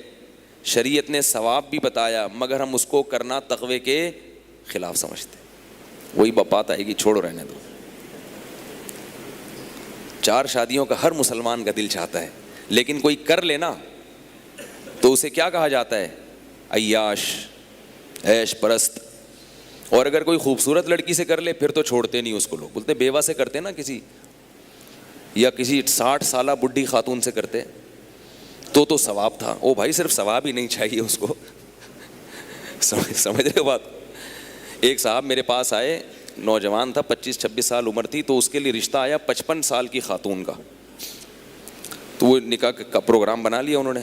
شریعت نے ثواب بھی بتایا, مگر ہم اس کو کرنا تقوی کے خلاف سمجھتے. وہی بات آئے گی, چھوڑو رہنے دو. 4 شادیوں کا ہر مسلمان کا دل چاہتا ہے, لیکن کوئی کر لینا تو اسے کیا کہا جاتا ہے؟ عیاش, عیش پرست. اور اگر کوئی خوبصورت لڑکی سے کر لے پھر تو چھوڑتے نہیں اس کو. لوگ بولتے بیوہ سے کرتے نا کسی, یا کسی 60 سالہ بڈھی خاتون سے کرتے تو ثواب تھا. او بھائی صرف ثواب ہی نہیں چاہیے اس کو. سمجھ رہے ہو بات؟ ایک صاحب میرے پاس آئے, نوجوان تھا, 25-26 سال عمر تھی, تو اس کے لیے رشتہ آیا 55 سال کی خاتون کا. تو وہ نکاح کا پروگرام بنا لیا انہوں نے.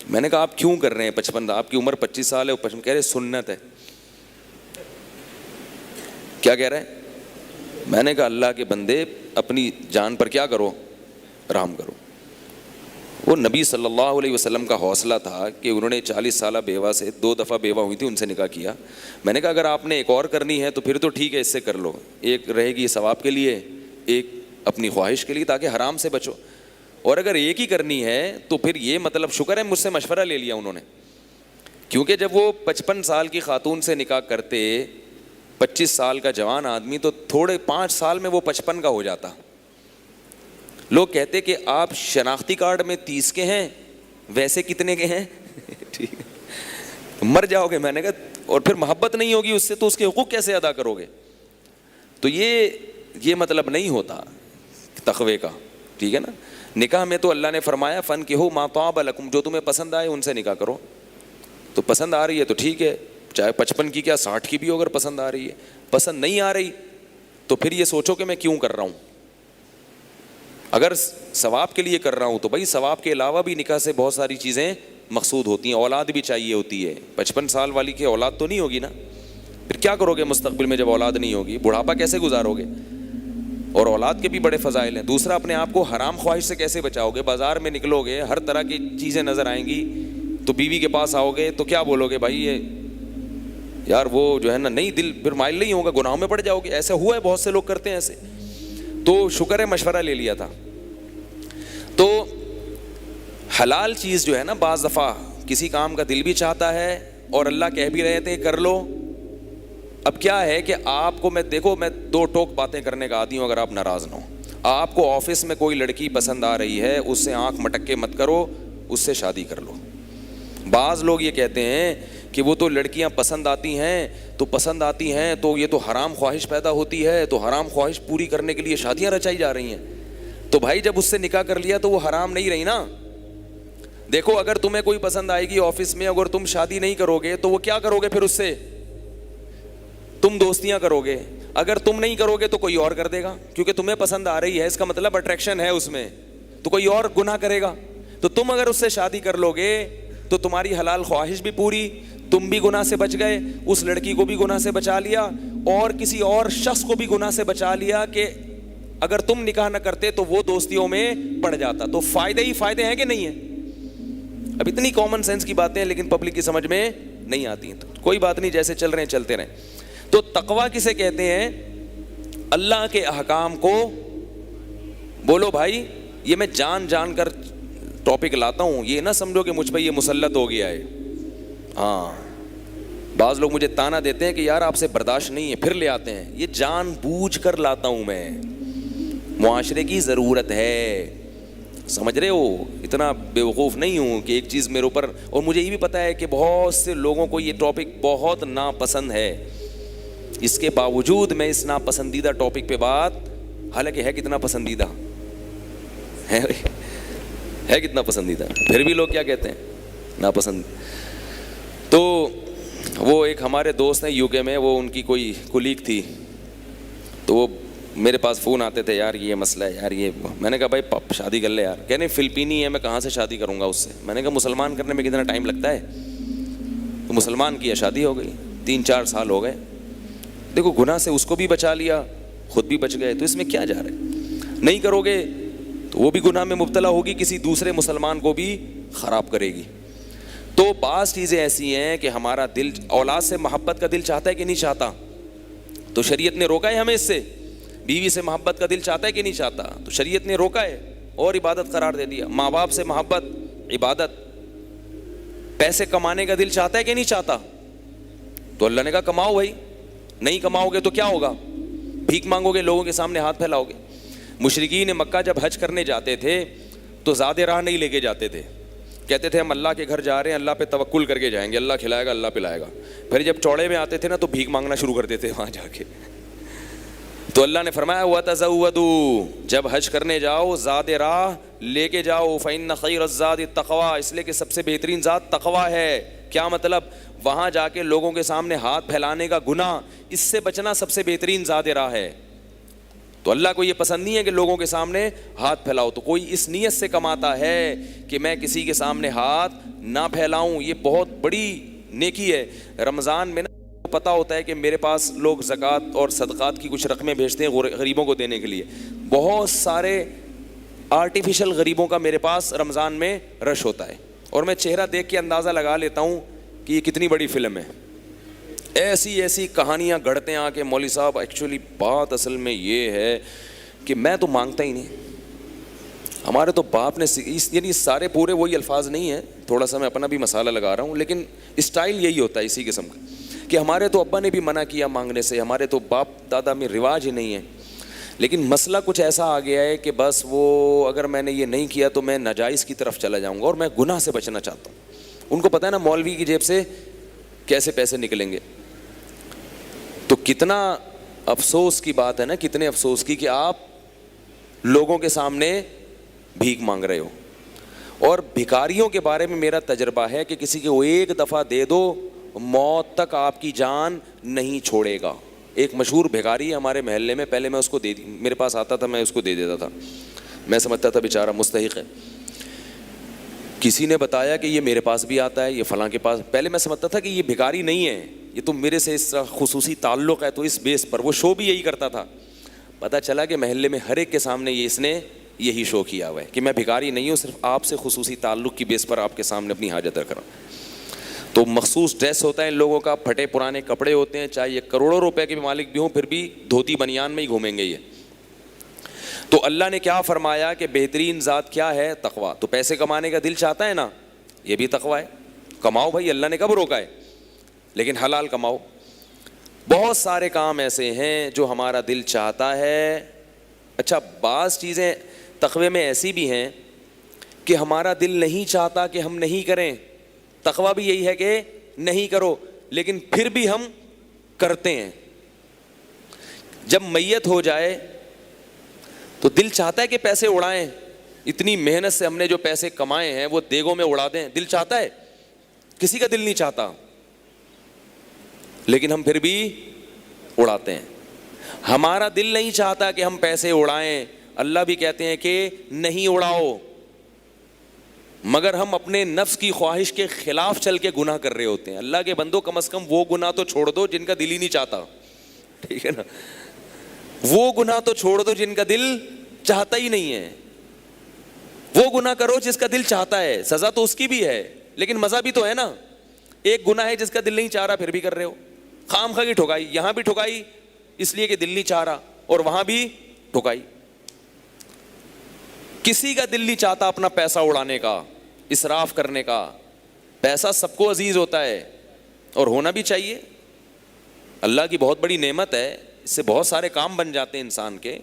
میں نے کہا آپ کیوں کر رہے ہیں 55؟ آپ کی عمر 25 سال ہے. 55 کہہ رہے سنت ہے. کیا کہہ رہے ہیں؟ میں نے کہا اللہ کے بندے اپنی جان پر کیا کرو؟ رحم کرو. وہ نبی صلی اللہ علیہ وسلم کا حوصلہ تھا کہ انہوں نے 40 سالہ بیوہ سے 2 دفعہ بیوہ ہوئی تھی ان سے نکاح کیا. میں نے کہا اگر آپ نے ایک اور کرنی ہے تو پھر تو ٹھیک ہے, اس سے کر لو. ایک رہے گی ثواب کے لیے, ایک اپنی خواہش کے لیے تاکہ حرام سے بچو. اور اگر ایک ہی کرنی ہے تو پھر یہ مطلب شکر ہے مجھ سے مشورہ لے لیا انہوں نے, کیونکہ جب وہ 55 سال کی خاتون سے نکاح کرتے 25 سال کا جوان آدمی تو تھوڑے 5 سال میں وہ 55 کا ہو جاتا. لوگ کہتے کہ آپ شناختی کارڈ میں 30 کے ہیں, ویسے کتنے کے ہیں؟ ٹھیک ہے, مر جاؤ گے. میں نے کہا اور پھر محبت نہیں ہوگی اس سے تو اس کے حقوق کیسے ادا کرو گے؟ تو یہ مطلب نہیں ہوتا تقوی کا, ٹھیک ہے نا. نکاح میں تو اللہ نے فرمایا فَانْكِحُوا مَا طَابَ لَكُمْ, جو تمہیں پسند آئے ان سے نکاح کرو. تو پسند آ رہی ہے تو ٹھیک ہے, چاہے 55 کی کیا 60 کی بھی ہو, اگر پسند آ رہی ہے. پسند نہیں آ رہی تو پھر یہ سوچو کہ میں کیوں کر رہا ہوں. اگر ثواب کے لیے کر رہا ہوں تو بھائی ثواب کے علاوہ بھی نکاح سے بہت ساری چیزیں مقصود ہوتی ہیں. اولاد بھی چاہیے ہوتی ہے. 55 سال والی کی اولاد تو نہیں ہوگی نا, پھر کیا کرو گے مستقبل میں جب اولاد نہیں ہوگی؟ بڑھاپا کیسے گزارو گے؟ اور اولاد کے بھی بڑے فضائل ہیں. دوسرا, اپنے آپ کو حرام خواہش سے کیسے بچاؤ گے؟ بازار میں نکلو گے ہر طرح کی چیزیں نظر آئیں گی, تو بیوی کے پاس آؤ گے تو کیا بولو گے؟ بھائی یہ یار وہ جو ہے نا, نہیں دل پھر مائل نہیں ہوگا, گناہوں میں پڑ جاؤ گے. ایسا ہوا ہے, بہت سے لوگ کرتے ہیں ایسے. تو شکر ہے مشورہ لے لیا تھا. تو حلال چیز جو ہے نا, بعض دفعہ کسی کام کا دل بھی چاہتا ہے اور اللہ کہہ بھی رہے تھے کر لو. اب کیا ہے کہ آپ کو میں 2 ٹوک باتیں کرنے کا عادی ہوں, اگر آپ ناراض نہ ہو. آپ کو آفس میں کوئی لڑکی پسند آ رہی ہے, اس سے آنکھ مٹک کے مت کرو, اس سے شادی کر لو. بعض لوگ یہ کہتے ہیں کہ وہ تو لڑکیاں پسند آتی ہیں تو یہ تو حرام خواہش پیدا ہوتی ہے, تو حرام خواہش پوری کرنے کے لیے شادیاں رچائی جا رہی ہیں. تو بھائی جب اس سے نکاح کر لیا تو وہ حرام نہیں رہی نا. دیکھو اگر تمہیں کوئی پسند آئے گی آفس میں, اگر تم شادی نہیں کرو گے تو وہ کیا کرو گے, پھر اس سے تم دوستیاں کرو گے. اگر تم نہیں کرو گے تو کوئی اور کر دے گا, کیونکہ تمہیں پسند آ رہی ہے, اس کا مطلب اٹریکشن ہے اس میں, تو کوئی اور گناہ کرے گا. تو تم اگر اس سے شادی کر لو گے تو تمہاری حلال خواہش بھی پوری, تم بھی گناہ سے بچ گئے, اس لڑکی کو بھی گناہ سے بچا لیا, اور کسی اور شخص کو بھی گناہ سے بچا لیا کہ اگر تم نکاح نہ کرتے تو وہ دوستیوں میں پڑ جاتا. تو فائدے ہی فائدے ہیں کہ نہیں ہیں؟ اب اتنی کامن سینس کی باتیں ہیں لیکن پبلک کی سمجھ میں نہیں آتی ہیں. تو کوئی بات نہیں, جیسے چل رہے ہیں چلتے رہیں. تو تقویٰ کسے کہتے ہیں؟ اللہ کے احکام کو, بولو بھائی یہ میں جان جان کر ٹاپک لاتا ہوں, یہ نہ سمجھو کہ مجھ پہ یہ مسلط ہو گیا ہے. ہاں بعض لوگ مجھے تانا دیتے ہیں کہ یار آپ سے برداشت نہیں ہے, پھر لے آتے ہیں. یہ جان بوجھ کر لاتا ہوں میں, معاشرے کی ضرورت ہے, سمجھ رہے ہو؟ اتنا بیوقوف نہیں ہوں کہ ایک چیز میرے اوپر, اور مجھے یہ بھی پتا ہے کہ بہت سے لوگوں کو یہ ٹاپک بہت ناپسند ہے, اس کے باوجود میں اس ناپسندیدہ ٹاپک پہ بات, حالانکہ ہے کتنا پسندیدہ ہے کتنا پسندیدہ, پھر بھی لوگ کیا کہتے ہیں ناپسند. تو وہ ایک ہمارے دوست ہیں یو کے میں, وہ ان کی کوئی کولیگ تھی, تو وہ میرے پاس فون آتے تھے, یار یہ مسئلہ ہے یار یہ. میں نے کہا بھائی شادی کر لے یار. کہنے فلپینی ہے, میں کہاں سے شادی کروں گا اس سے. میں نے کہا مسلمان کرنے میں کتنا ٹائم لگتا ہے, تو مسلمان کیا, شادی ہو گئی, 3-4 سال ہو گئے. دیکھو گناہ سے اس کو بھی بچا لیا, خود بھی بچ گئے, تو اس میں کیا جا رہا ہے؟ نہیں کرو گے تو وہ بھی گناہ میں مبتلا ہوگی, کسی دوسرے مسلمان کو بھی خراب کرے گی. تو بعض چیزیں ایسی ہیں کہ ہمارا دل اولاد سے محبت کا دل چاہتا ہے کہ نہیں چاہتا, تو شریعت نے روکا ہے ہمیں اس سے. بیوی سے محبت کا دل چاہتا ہے کہ نہیں چاہتا, تو شریعت نے روکا ہے اور عبادت قرار دے دیا. ماں باپ سے محبت عبادت. پیسے کمانے کا دل چاہتا ہے کہ نہیں چاہتا, تو اللہ نے کہا کماؤ بھائی, نہیں کماؤ گے تو کیا ہوگا, بھیک مانگو گے, لوگوں کے سامنے ہاتھ پھیلاؤ گے. مشرکین مکہ جب حج کرنے جاتے تھے تو زیادہ راہ نہیں لے کے جاتے تھے, کہتے تھے ہم اللہ کے گھر جا رہے ہیں, اللہ پہ توکل کر کے جائیں گے, اللہ کھلائے گا, اللہ پلائے گا. پھر جب چوڑے میں آتے تھے نا تو بھیک مانگنا شروع کرتے تھے وہاں جا کے. تو اللہ نے فرمایا وَتَزَوَّدُوا, جب حج کرنے جاؤ زاد راہ لے کے جاؤ, فَإِنَّ خَيْرَ الزَّادِ التَّقْوَىٰ, اس لیے کہ سب سے بہترین ذات تقویٰ ہے. کیا مطلب؟ وہاں جا کے لوگوں کے سامنے ہاتھ پھیلانے کا گناہ, اس سے بچنا سب سے بہترین زاد راہ ہے. تو اللہ کو یہ پسند نہیں ہے کہ لوگوں کے سامنے ہاتھ پھیلاؤ. تو کوئی اس نیت سے کماتا ہے کہ میں کسی کے سامنے ہاتھ نہ پھیلاؤں, یہ بہت بڑی نیکی ہے. رمضان میں نا پتہ ہوتا ہے کہ میرے پاس لوگ زکوٰۃ اور صدقات کی کچھ رقمیں بھیجتے ہیں غریبوں کو دینے کے لیے. بہت سارے آرٹیفیشل غریبوں کا میرے پاس رمضان میں رش ہوتا ہے, اور میں چہرہ دیکھ کے اندازہ لگا لیتا ہوں کہ یہ کتنی بڑی فلم ہے. ایسی کہانیاں گھڑتے ہیں آ کے, مولوی صاحب ایکچولی بات اصل میں یہ ہے کہ میں تو مانگتا ہی نہیں, ہمارے تو باپ نے, یعنی سارے پورے وہی الفاظ نہیں ہیں, تھوڑا سا میں اپنا بھی مسالہ لگا رہا ہوں, لیکن اسٹائل یہی ہوتا ہے اسی قسم کا کہ ہمارے تو ابا نے بھی منع کیا مانگنے سے, ہمارے تو باپ دادا میں رواج ہی نہیں ہے. لیکن مسئلہ کچھ ایسا آ گیا ہے کہ بس وہ اگر میں نے یہ نہیں کیا تو میں ناجائز کی طرف چلا جاؤں گا, اور میں گناہ سے بچنا چاہتا ہوں. ان کو پتہ ہے نا مولوی کی جیب سے کیسے پیسے نکلیں گے. تو کتنا افسوس کی بات ہے نا, کتنے افسوس کی کہ آپ لوگوں کے سامنے بھیک مانگ رہے ہو. اور بھکاریوں کے بارے میں میرا تجربہ ہے کہ کسی کو ایک دفعہ دے دو, موت تک آپ کی جان نہیں چھوڑے گا. ایک مشہور بھکاری ہے ہمارے محلے میں, پہلے میں اس کو میرے پاس آتا تھا, میں اس کو دے دیتا تھا, میں سمجھتا تھا بیچارہ مستحق ہے. کسی نے بتایا کہ یہ میرے پاس بھی آتا ہے, یہ فلاں کے پاس. پہلے میں سمجھتا تھا کہ یہ بھکاری نہیں ہے, یہ تو میرے سے اس خصوصی تعلق ہے, تو اس بیس پر وہ شو بھی یہی کرتا تھا. پتہ چلا کہ محلے میں ہر ایک کے سامنے یہ اس نے یہی شو کیا ہوا ہے کہ میں بھکاری نہیں ہوں, صرف آپ سے خصوصی تعلق کی بیس پر آپ کے سامنے اپنی حاجت رکھ رہا ہوں. تو مخصوص ڈریس ہوتا ہے ان لوگوں کا, پھٹے پرانے کپڑے ہوتے ہیں, چاہے یہ کروڑوں روپے کے بھی مالک بھی ہوں, پھر بھی دھوتی بنیان میں ہی گھومیں گے یہ. تو اللہ نے کیا فرمایا کہ بہترین ذات کیا ہے؟ تقویٰ. تو پیسے کمانے کا دل چاہتا ہے نا, یہ بھی تقویٰ ہے. کماؤ بھائی, اللہ نے کب روکا ہے, لیکن حلال کماؤ. بہت سارے کام ایسے ہیں جو ہمارا دل چاہتا ہے. اچھا بعض چیزیں تقوی میں ایسی بھی ہیں کہ ہمارا دل نہیں چاہتا کہ ہم نہیں کریں. تقویٰ بھی یہی ہے کہ نہیں کرو, لیکن پھر بھی ہم کرتے ہیں. جب میت ہو جائے تو دل چاہتا ہے کہ پیسے اڑائیں, اتنی محنت سے ہم نے جو پیسے کمائے ہیں وہ دیگوں میں اڑا دیں, دل چاہتا ہے؟ کسی کا دل نہیں چاہتا, لیکن ہم پھر بھی اڑاتے ہیں. ہمارا دل نہیں چاہتا کہ ہم پیسے اڑائیں, اللہ بھی کہتے ہیں کہ نہیں اڑاؤ, مگر ہم اپنے نفس کی خواہش کے خلاف چل کے گناہ کر رہے ہوتے ہیں. اللہ کے بندو, کم از کم وہ گناہ تو چھوڑ دو جن کا دل ہی نہیں چاہتا, ٹھیک ہے نا, وہ گناہ تو چھوڑ دو جن کا دل چاہتا ہی نہیں ہے. وہ گناہ کرو جس کا دل چاہتا ہے, سزا تو اس کی بھی ہے لیکن مزہ بھی تو ہے نا. ایک گناہ ہے جس کا دل نہیں چاہ رہا پھر بھی کر رہے ہو, خام خواہ کی ٹھکائی, یہاں بھی ٹھکائی اس لیے کہ دل نہیں چاہ رہا, اور وہاں بھی ٹھکائی. کسی کا دل نہیں چاہتا اپنا پیسہ اڑانے کا, اسراف کرنے کا. پیسہ سب کو عزیز ہوتا ہے اور ہونا بھی چاہیے, اللہ کی بہت بڑی نعمت ہے, اس سے بہت سارے کام بن جاتے ہیں انسان کے,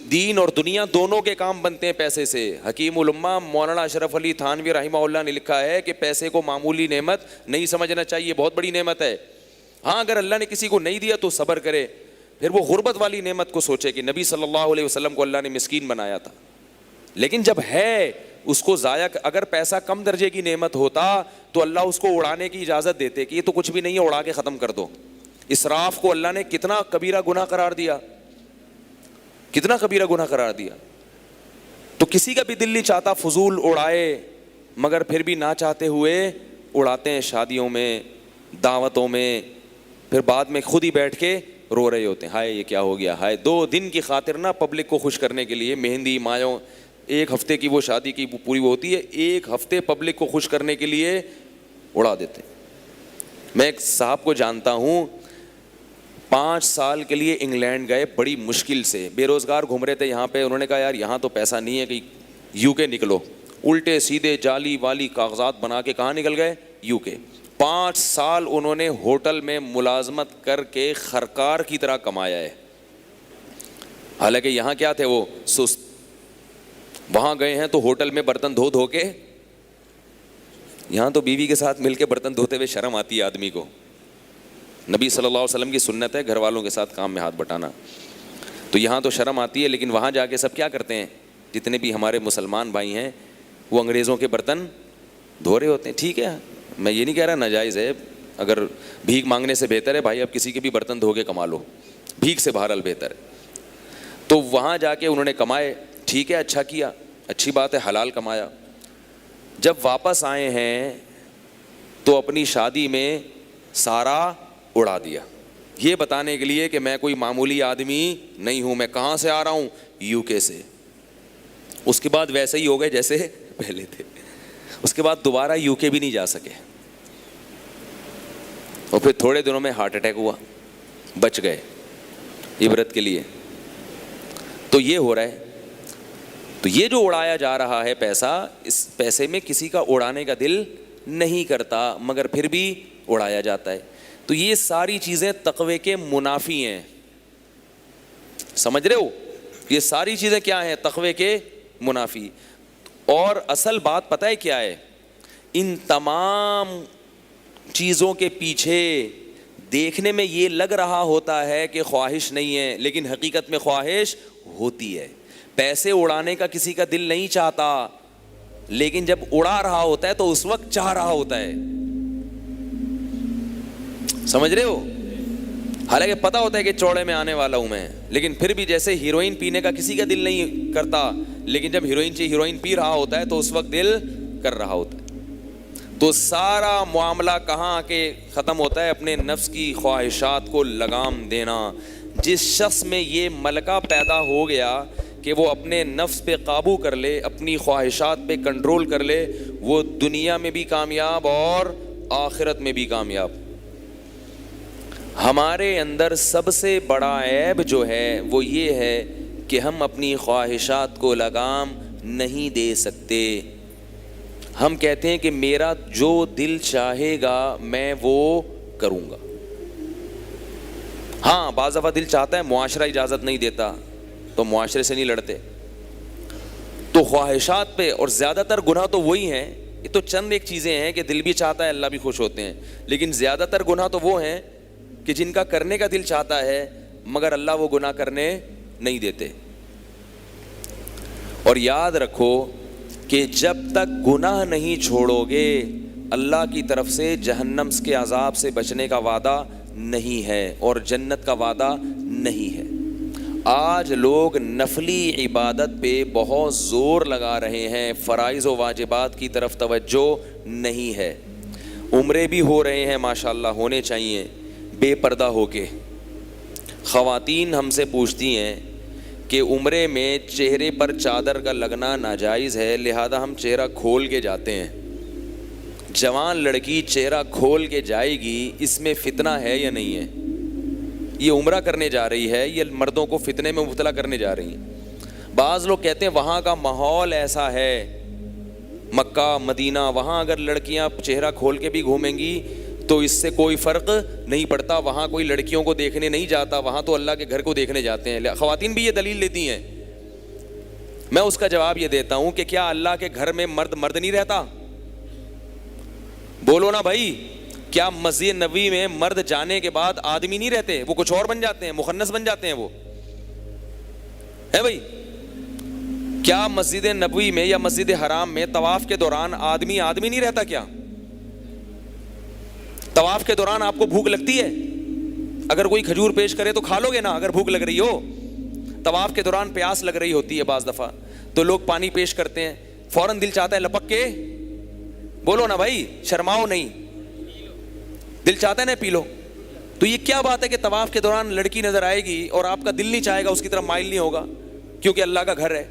دین اور دنیا دونوں کے کام بنتے ہیں پیسے سے. حکیم الامہ مولانا اشرف علی تھانوی رحمہ اللہ نے لکھا ہے کہ پیسے کو معمولی نعمت نہیں سمجھنا چاہیے, بہت بڑی نعمت ہے. ہاں اگر اللہ نے کسی کو نہیں دیا تو صبر کرے, پھر وہ غربت والی نعمت کو سوچے کہ نبی صلی اللہ علیہ وسلم کو اللہ نے مسکین بنایا تھا, لیکن جب ہے اس کو ضائع. اگر پیسہ کم درجے کی نعمت ہوتا تو اللہ اس کو اڑانے کی اجازت دیتے کہ یہ تو کچھ بھی نہیں ہے, اڑا کے ختم کر دو. اسراف کو اللہ نے کتنا کبیرہ گناہ قرار دیا, کتنا کبیرہ گناہ قرار دیا. تو کسی کا بھی دل نہیں چاہتا فضول اڑائے, مگر پھر بھی نہ چاہتے ہوئے اڑاتے ہیں شادیوں میں, دعوتوں میں, پھر بعد میں خود ہی بیٹھ کے رو رہے ہوتے ہیں, ہائے یہ کیا ہو گیا, ہائے. 2 دن کی خاطر نہ پبلک کو خوش کرنے کے لیے مہندی مایوں, 1 ہفتے کی وہ شادی کی پوری ہوتی ہے, 1 ہفتے پبلک کو خوش کرنے کے لیے اڑا دیتے ہیں. میں ایک صاحب کو جانتا ہوں, 5 سال کے لیے انگلینڈ گئے, بڑی مشکل سے, بے روزگار گھوم رہے تھے یہاں پہ. انہوں نے کہا یار یہاں تو پیسہ نہیں ہے, کہ یو کے نکلو. الٹے سیدھے جعلی والی کاغذات بنا کے کہاں نکل گئے؟ یو کے. 5 سال انہوں نے ہوٹل میں ملازمت کر کے خرکار کی طرح کمایا ہے. حالانکہ یہاں کیا تھے وہ سست, وہاں گئے ہیں تو ہوٹل میں برتن دھو دھو کے, یہاں تو بیوی کے ساتھ مل کے برتن دھوتے ہوئے شرم آتی ہے آدمی کو. نبی صلی اللہ علیہ وسلم کی سنت ہے گھر والوں کے ساتھ کام میں ہاتھ بٹانا, تو یہاں تو شرم آتی ہے, لیکن وہاں جا کے سب کیا کرتے ہیں, جتنے بھی ہمارے مسلمان بھائی ہیں وہ انگریزوں کے برتن دھو رہے ہوتے ہیں. ٹھیک ہے, میں یہ نہیں کہہ رہا ناجائز ہے, اگر بھیک مانگنے سے بہتر ہے بھائی اب کسی کے بھی برتن دھو کے کما لو, بھیک سے بہرحال بہتر ہے. تو وہاں جا کے انہوں نے کمائے, ٹھیک ہے, اچھا کیا, اچھی بات ہے, حلال کمایا. جب واپس آئے ہیں تو اپنی شادی میں سارا اڑا دیا, یہ بتانے کے لیے کہ میں کوئی معمولی آدمی نہیں ہوں, میں کہاں سے آ رہا ہوں, یو کے سے. اس کے بعد ویسے ہی ہو گئے جیسے پہلے تھے. اس کے بعد دوبارہ یو کے بھی نہیں جا سکے, اور پھر تھوڑے دنوں میں ہارٹ اٹیک ہوا, بچ گئے عبرت کے لیے. تو یہ ہو رہا ہے. تو یہ جو اڑایا جا رہا ہے پیسہ, اس پیسے میں کسی کا اڑانے کا دل نہیں کرتا مگر پھر بھی اڑایا جاتا ہے. تو یہ ساری چیزیں تقوی کے منافی ہیں, سمجھ رہے ہو, یہ ساری چیزیں کیا ہیں, تقوی کے منافی. اور اصل بات پتہ ہے کیا ہے, ان تمام چیزوں کے پیچھے دیکھنے میں یہ لگ رہا ہوتا ہے کہ خواہش نہیں ہے, لیکن حقیقت میں خواہش ہوتی ہے. پیسے اڑانے کا کسی کا دل نہیں چاہتا, لیکن جب اڑا رہا ہوتا ہے تو اس وقت چاہ رہا ہوتا ہے. سمجھ رہے ہو, حالانکہ پتہ ہوتا ہے کہ چوڑے میں آنے والا ہوں میں, لیکن پھر بھی جیسے ہیروئن پینے کا کسی کا دل نہیں کرتا, لیکن جب ہیروئن پی رہا ہوتا ہے تو اس وقت دل کر رہا ہوتا ہے. تو سارا معاملہ کہاں کے ختم ہوتا ہے, اپنے نفس کی خواہشات کو لگام دینا. جس شخص میں یہ ملکہ پیدا ہو گیا کہ وہ اپنے نفس پہ قابو کر لے, اپنی خواہشات پہ کنٹرول کر لے, وہ دنیا میں بھی کامیاب اور آخرت میں بھی کامیاب. ہمارے اندر سب سے بڑا عیب جو ہے وہ یہ ہے کہ ہم اپنی خواہشات کو لگام نہیں دے سکتے. ہم کہتے ہیں کہ میرا جو دل چاہے گا میں وہ کروں گا. ہاں بعض دفعہ دل چاہتا ہے, معاشرہ اجازت نہیں دیتا تو معاشرے سے نہیں لڑتے. تو خواہشات پہ, اور زیادہ تر گناہ تو وہی ہیں یہ تو چند ایک چیزیں ہیں کہ دل بھی چاہتا ہے, اللہ بھی خوش ہوتے ہیں, لیکن زیادہ تر گناہ تو وہ ہیں کہ جن کا کرنے کا دل چاہتا ہے مگر اللہ وہ گناہ کرنے نہیں دیتے. اور یاد رکھو کہ جب تک گناہ نہیں چھوڑو گے اللہ کی طرف سے جہنم کے عذاب سے بچنے کا وعدہ نہیں ہے اور جنت کا وعدہ نہیں ہے. آج لوگ نفلی عبادت پہ بہت زور لگا رہے ہیں, فرائض و واجبات کی طرف توجہ نہیں ہے. عمرے بھی ہو رہے ہیں ماشاءاللہ, ہونے چاہیے بے پردہ ہو کے. خواتین ہم سے پوچھتی ہیں کہ عمرے میں چہرے پر چادر کا لگنا ناجائز ہے, لہذا ہم چہرہ کھول کے جاتے ہیں. جوان لڑکی چہرہ کھول کے جائے گی, اس میں فتنہ ہے یا نہیں ہے؟ یہ عمرہ کرنے جا رہی ہے, یہ مردوں کو فتنے میں مبتلا کرنے جا رہی ہیں. بعض لوگ کہتے ہیں وہاں کا ماحول ایسا ہے, مکہ مدینہ, وہاں اگر لڑکیاں چہرہ کھول کے بھی گھومیں گی تو اس سے کوئی فرق نہیں پڑتا, وہاں کوئی لڑکیوں کو دیکھنے نہیں جاتا, وہاں تو اللہ کے گھر کو دیکھنے جاتے ہیں. خواتین بھی یہ دلیل دیتی ہیں. میں اس کا جواب یہ دیتا ہوں کہ کیا اللہ کے گھر میں مرد نہیں رہتا؟ بولو نا بھائی. کیا مسجد نبوی میں مرد جانے کے بعد آدمی نہیں رہتے, وہ کچھ اور بن جاتے ہیں, مخنث بن جاتے ہیں وہ, ہے بھائی؟ کیا مسجد نبوی میں یا مسجد حرام میں طواف کے دوران آدمی نہیں رہتا؟ کیا طواف کے دوران آپ کو بھوک لگتی ہے؟ اگر کوئی کھجور پیش کرے تو کھا لو گے نا اگر بھوک لگ رہی ہو. طواف کے دوران پیاس لگ رہی ہوتی ہے بعض دفعہ, تو لوگ پانی پیش کرتے ہیں, فوراً دل چاہتا ہے لپک کے, بولو نا بھائی, شرماؤ نہیں, دل چاہتا ہے نا پی لو. تو یہ کیا بات ہے کہ طواف کے دوران لڑکی نظر آئے گی اور آپ کا دل نہیں چاہے گا, اس کی طرف مائل نہیں ہوگا کیونکہ اللہ کا گھر ہے.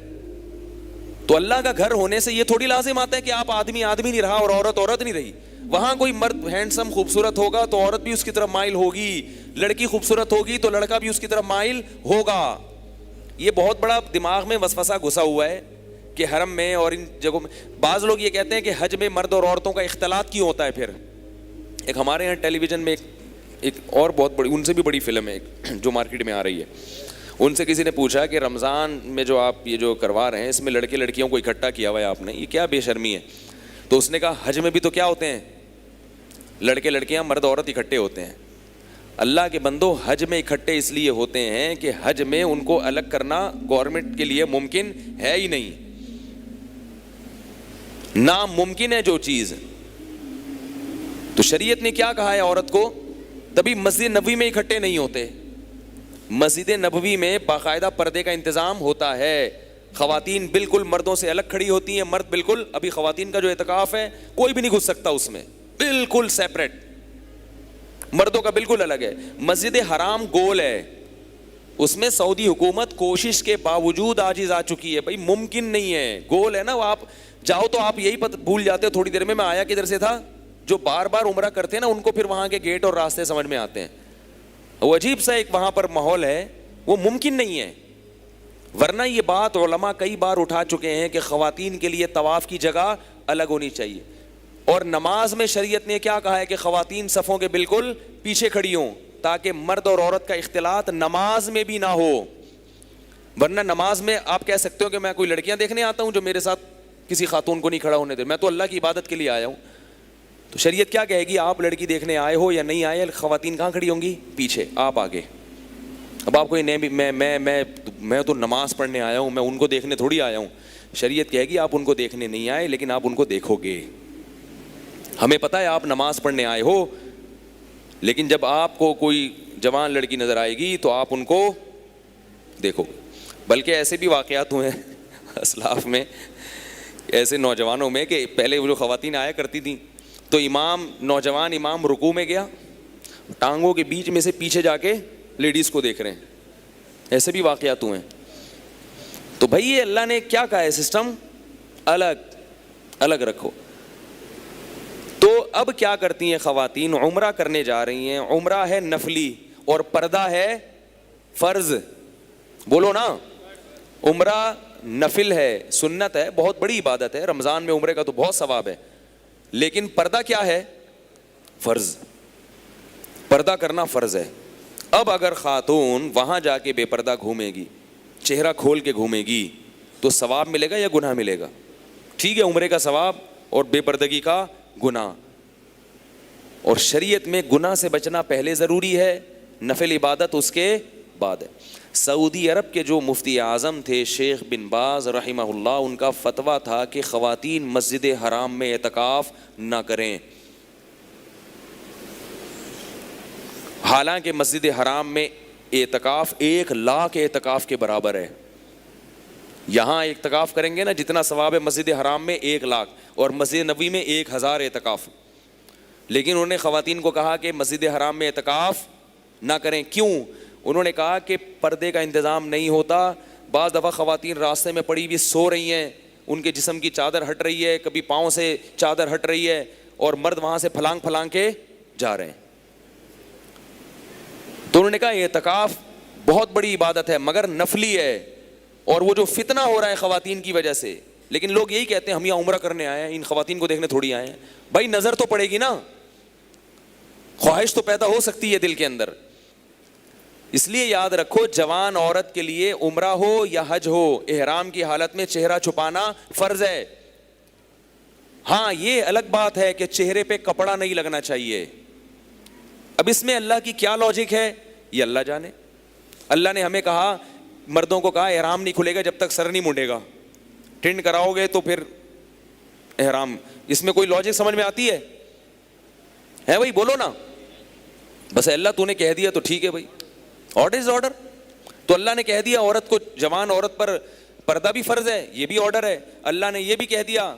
تو اللہ کا گھر ہونے سے یہ تھوڑی لازم آتا ہے کہ آپ آدمی نہیں رہا اور عورت نہیں رہی. وہاں کوئی مرد ہینڈسم خوبصورت ہوگا تو عورت بھی اس کی طرف مائل ہوگی, لڑکی خوبصورت ہوگی تو لڑکا بھی اس کی طرف مائل ہوگا. یہ بہت بڑا دماغ میں وسوسہ گھسا ہوا ہے کہ حرم میں اور ان جگہوں میں. بعض لوگ یہ کہتے ہیں کہ حج میں مرد اور عورتوں کا اختلاط کیوں ہوتا ہے. پھر ایک ہمارے یہاں ٹیلی ویژن میں ایک اور بہت بڑی, ان سے بھی بڑی فلم ہے جو مارکیٹ میں آ رہی ہے, ان سے کسی نے پوچھا کہ رمضان میں جو آپ یہ جو کروا رہے ہیں اس میں لڑکے لڑکیوں کو اکٹھا کیا ہوا ہے آپ نے, یہ کیا بے شرمی ہے؟ تو اس نے کہا حج میں بھی تو کیا ہوتے ہیں, لڑکے لڑکیاں مرد عورت اکٹھے ہوتے ہیں. اللہ کے بندو, حج میں اکٹھے اس لیے ہوتے ہیں کہ حج میں ان کو الگ کرنا گورنمنٹ کے لیے ممکن ہے ہی نہیں, ناممکن ہے جو چیز. تو شریعت نے کیا کہا ہے عورت کو؟ تبھی مسجد نبوی میں اکٹھے نہیں ہوتے. مسجد نبوی میں باقاعدہ پردے کا انتظام ہوتا ہے, خواتین بالکل مردوں سے الگ کھڑی ہوتی ہیں, مرد بالکل, ابھی خواتین کا جو اعتکاف ہے کوئی بھی نہیں گھس سکتا اس میں, بالکل سیپریٹ, مردوں کا بالکل الگ ہے. مسجد حرام گول ہے, اس میں سعودی حکومت کوشش کے باوجود عاجز آ چکی ہے. بھائی ممکن نہیں ہے, گول ہے نا, وہ آپ جاؤ تو آپ یہی بھول جاتے ہو تھوڑی دیر میں آیا کدھر سے تھا. جو بار بار عمرہ کرتے ہیں نا ان کو پھر وہاں کے گیٹ اور راستے سمجھ میں آتے ہیں. وہ عجیب سا ایک وہاں پر ماحول ہے, وہ ممکن نہیں ہے. ورنہ یہ بات علماء کئی بار اٹھا چکے ہیں کہ خواتین کے لیے طواف کی جگہ الگ ہونی چاہیے. اور نماز میں شریعت نے کیا کہا ہے کہ خواتین صفوں کے بالکل پیچھے کھڑی ہوں تاکہ مرد اور عورت کا اختلاط نماز میں بھی نہ ہو. ورنہ نماز میں آپ کہہ سکتے ہو کہ میں کوئی لڑکیاں دیکھنے آتا ہوں جو میرے ساتھ کسی خاتون کو نہیں کھڑا ہونے دے, میں تو اللہ کی عبادت کے لیے آیا ہوں. تو شریعت کیا کہے گی, آپ لڑکی دیکھنے آئے ہو یا نہیں آئے, خواتین کہاں کھڑی ہوں گی؟ پیچھے, آپ آگے. اب آپ کو میں تو نماز پڑھنے آیا ہوں, میں ان کو دیکھنے تھوڑی آیا ہوں. شریعت کہے گی آپ ان کو دیکھنے نہیں آئے لیکن آپ ان کو دیکھو گے. ہمیں پتہ ہے آپ نماز پڑھنے آئے ہو, لیکن جب آپ کو کوئی جوان لڑکی نظر آئے گی تو آپ ان کو دیکھو. بلکہ ایسے بھی واقعات ہوئے ہیں اسلاف میں, ایسے نوجوانوں میں کہ پہلے وہ جو خواتین آیا کرتی تھیں تو نوجوان امام رکوع میں گیا, ٹانگوں کے بیچ میں سے پیچھے جا کے لیڈیز کو دیکھ رہے ہیں. ایسے بھی واقعات ہوئے ہیں. تو بھائی یہ اللہ نے کیا کہا ہے, سسٹم الگ رکھو. تو اب کیا کرتی ہیں خواتین, عمرہ کرنے جا رہی ہیں, عمرہ ہے نفلی اور پردہ ہے فرض. بولو نا, عمرہ نفل ہے, سنت ہے, بہت بڑی عبادت ہے, رمضان میں عمرے کا تو بہت ثواب ہے, لیکن پردہ کیا ہے؟ فرض. پردہ کرنا فرض ہے. اب اگر خاتون وہاں جا کے بے پردہ گھومے گی, چہرہ کھول کے گھومے گی, تو ثواب ملے گا یا گناہ ملے گا؟ ٹھیک ہے, عمرے کا ثواب اور بے پردگی کا گناہ. اور شریعت میں گناہ سے بچنا پہلے ضروری ہے, نفل عبادت اس کے بعد ہے. سعودی عرب کے جو مفتی اعظم تھے شیخ بن باز رحمہ اللہ, ان کا فتویٰ تھا کہ خواتین مسجد حرام میں اعتکاف نہ کریں. حالانکہ مسجد حرام میں اعتکاف 1,00,000 اعتکاف کے برابر ہے. یہاں اعتکاف کریں گے نا جتنا ثواب ہے مسجد حرام میں 1,00,000, اور مسجد نبوی میں 1,000 اعتکاف. لیکن انہوں نے خواتین کو کہا کہ مسجد حرام میں اعتکاف نہ کریں. کیوں؟ انہوں نے کہا کہ پردے کا انتظام نہیں ہوتا. بعض دفعہ خواتین راستے میں پڑی ہوئی سو رہی ہیں, ان کے جسم کی چادر ہٹ رہی ہے, کبھی پاؤں سے چادر ہٹ رہی ہے, اور مرد وہاں سے پھلانگ پھلانگ کے جا رہے ہیں. تو انہوں نے کہا اعتکاف بہت بڑی عبادت ہے مگر نفلی ہے, اور وہ جو فتنہ ہو رہا ہے خواتین کی وجہ سے. لیکن لوگ یہی کہتے ہیں ہم یہاں عمرہ کرنے آئے ہیں, ان خواتین کو دیکھنے تھوڑی آئے ہیں. بھائی نظر تو پڑے گی نا, خواہش تو پیدا ہو سکتی ہے دل کے اندر. اس لیے یاد رکھو, جوان عورت کے لیے عمرہ ہو یا حج ہو, احرام کی حالت میں چہرہ چھپانا فرض ہے. ہاں یہ الگ بات ہے کہ چہرے پہ کپڑا نہیں لگنا چاہیے. اب اس میں اللہ کی کیا لاجک ہے یہ اللہ جانے. اللہ نے ہمیں کہا, مردوں کو کہا احرام نہیں کھلے گا جب تک سر نہیں مونڈے گا, ٹرینڈ کراؤ گے تو پھر احرام. اس میں کوئی لاجک سمجھ میں آتی ہے بھائی؟ بولو نا. بس اللہ تو نے کہہ دیا تو ٹھیک ہے بھائی, آرڈر از آرڈر. تو اللہ نے کہہ دیا عورت کو, جوان عورت پر پردہ بھی فرض ہے, یہ بھی آرڈر ہے. اللہ نے یہ بھی کہہ دیا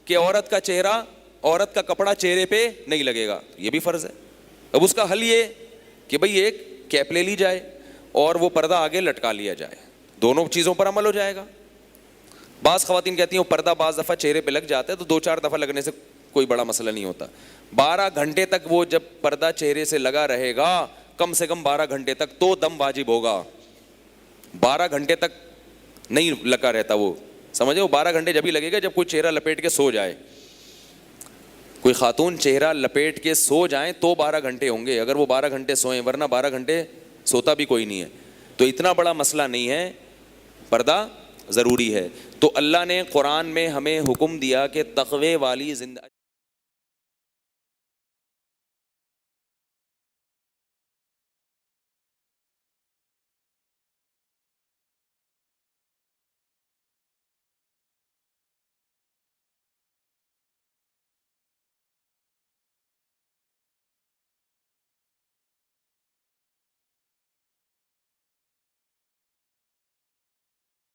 کہ عورت کا چہرہ, عورت کا کپڑا چہرے پہ نہیں لگے گا, یہ بھی فرض ہے. اب اس کا حل یہ کہ بھئی ایک کیپ لے لی جائے اور وہ پردہ آگے لٹکا لیا جائے, دونوں چیزوں پر عمل ہو جائے گا. بعض خواتین کہتی ہیں وہ پردہ بعض دفعہ چہرے پہ لگ جاتا ہے تو 2-4 دفعہ لگنے سے کوئی بڑا مسئلہ نہیں ہوتا. 12 گھنٹے تک وہ جب پردہ چہرے سے لگا رہے گا, کم سے کم 12 گھنٹے تک تو دم واجب ہوگا. 12 گھنٹے تک نہیں لگا رہتا وہ, سمجھے, وہ 12 گھنٹے جب ہی لگے گا جب کوئی چہرہ لپیٹ کے سو جائے. کوئی خاتون چہرہ لپیٹ کے سو جائیں تو 12 گھنٹے ہوں گے, اگر وہ 12 گھنٹے سوئیں, ورنہ 12 گھنٹے سوتا بھی کوئی نہیں ہے. تو اتنا بڑا مسئلہ نہیں ہے, پردہ ضروری ہے. تو اللہ نے قرآن میں ہمیں حکم دیا کہ تقوی والی زندگی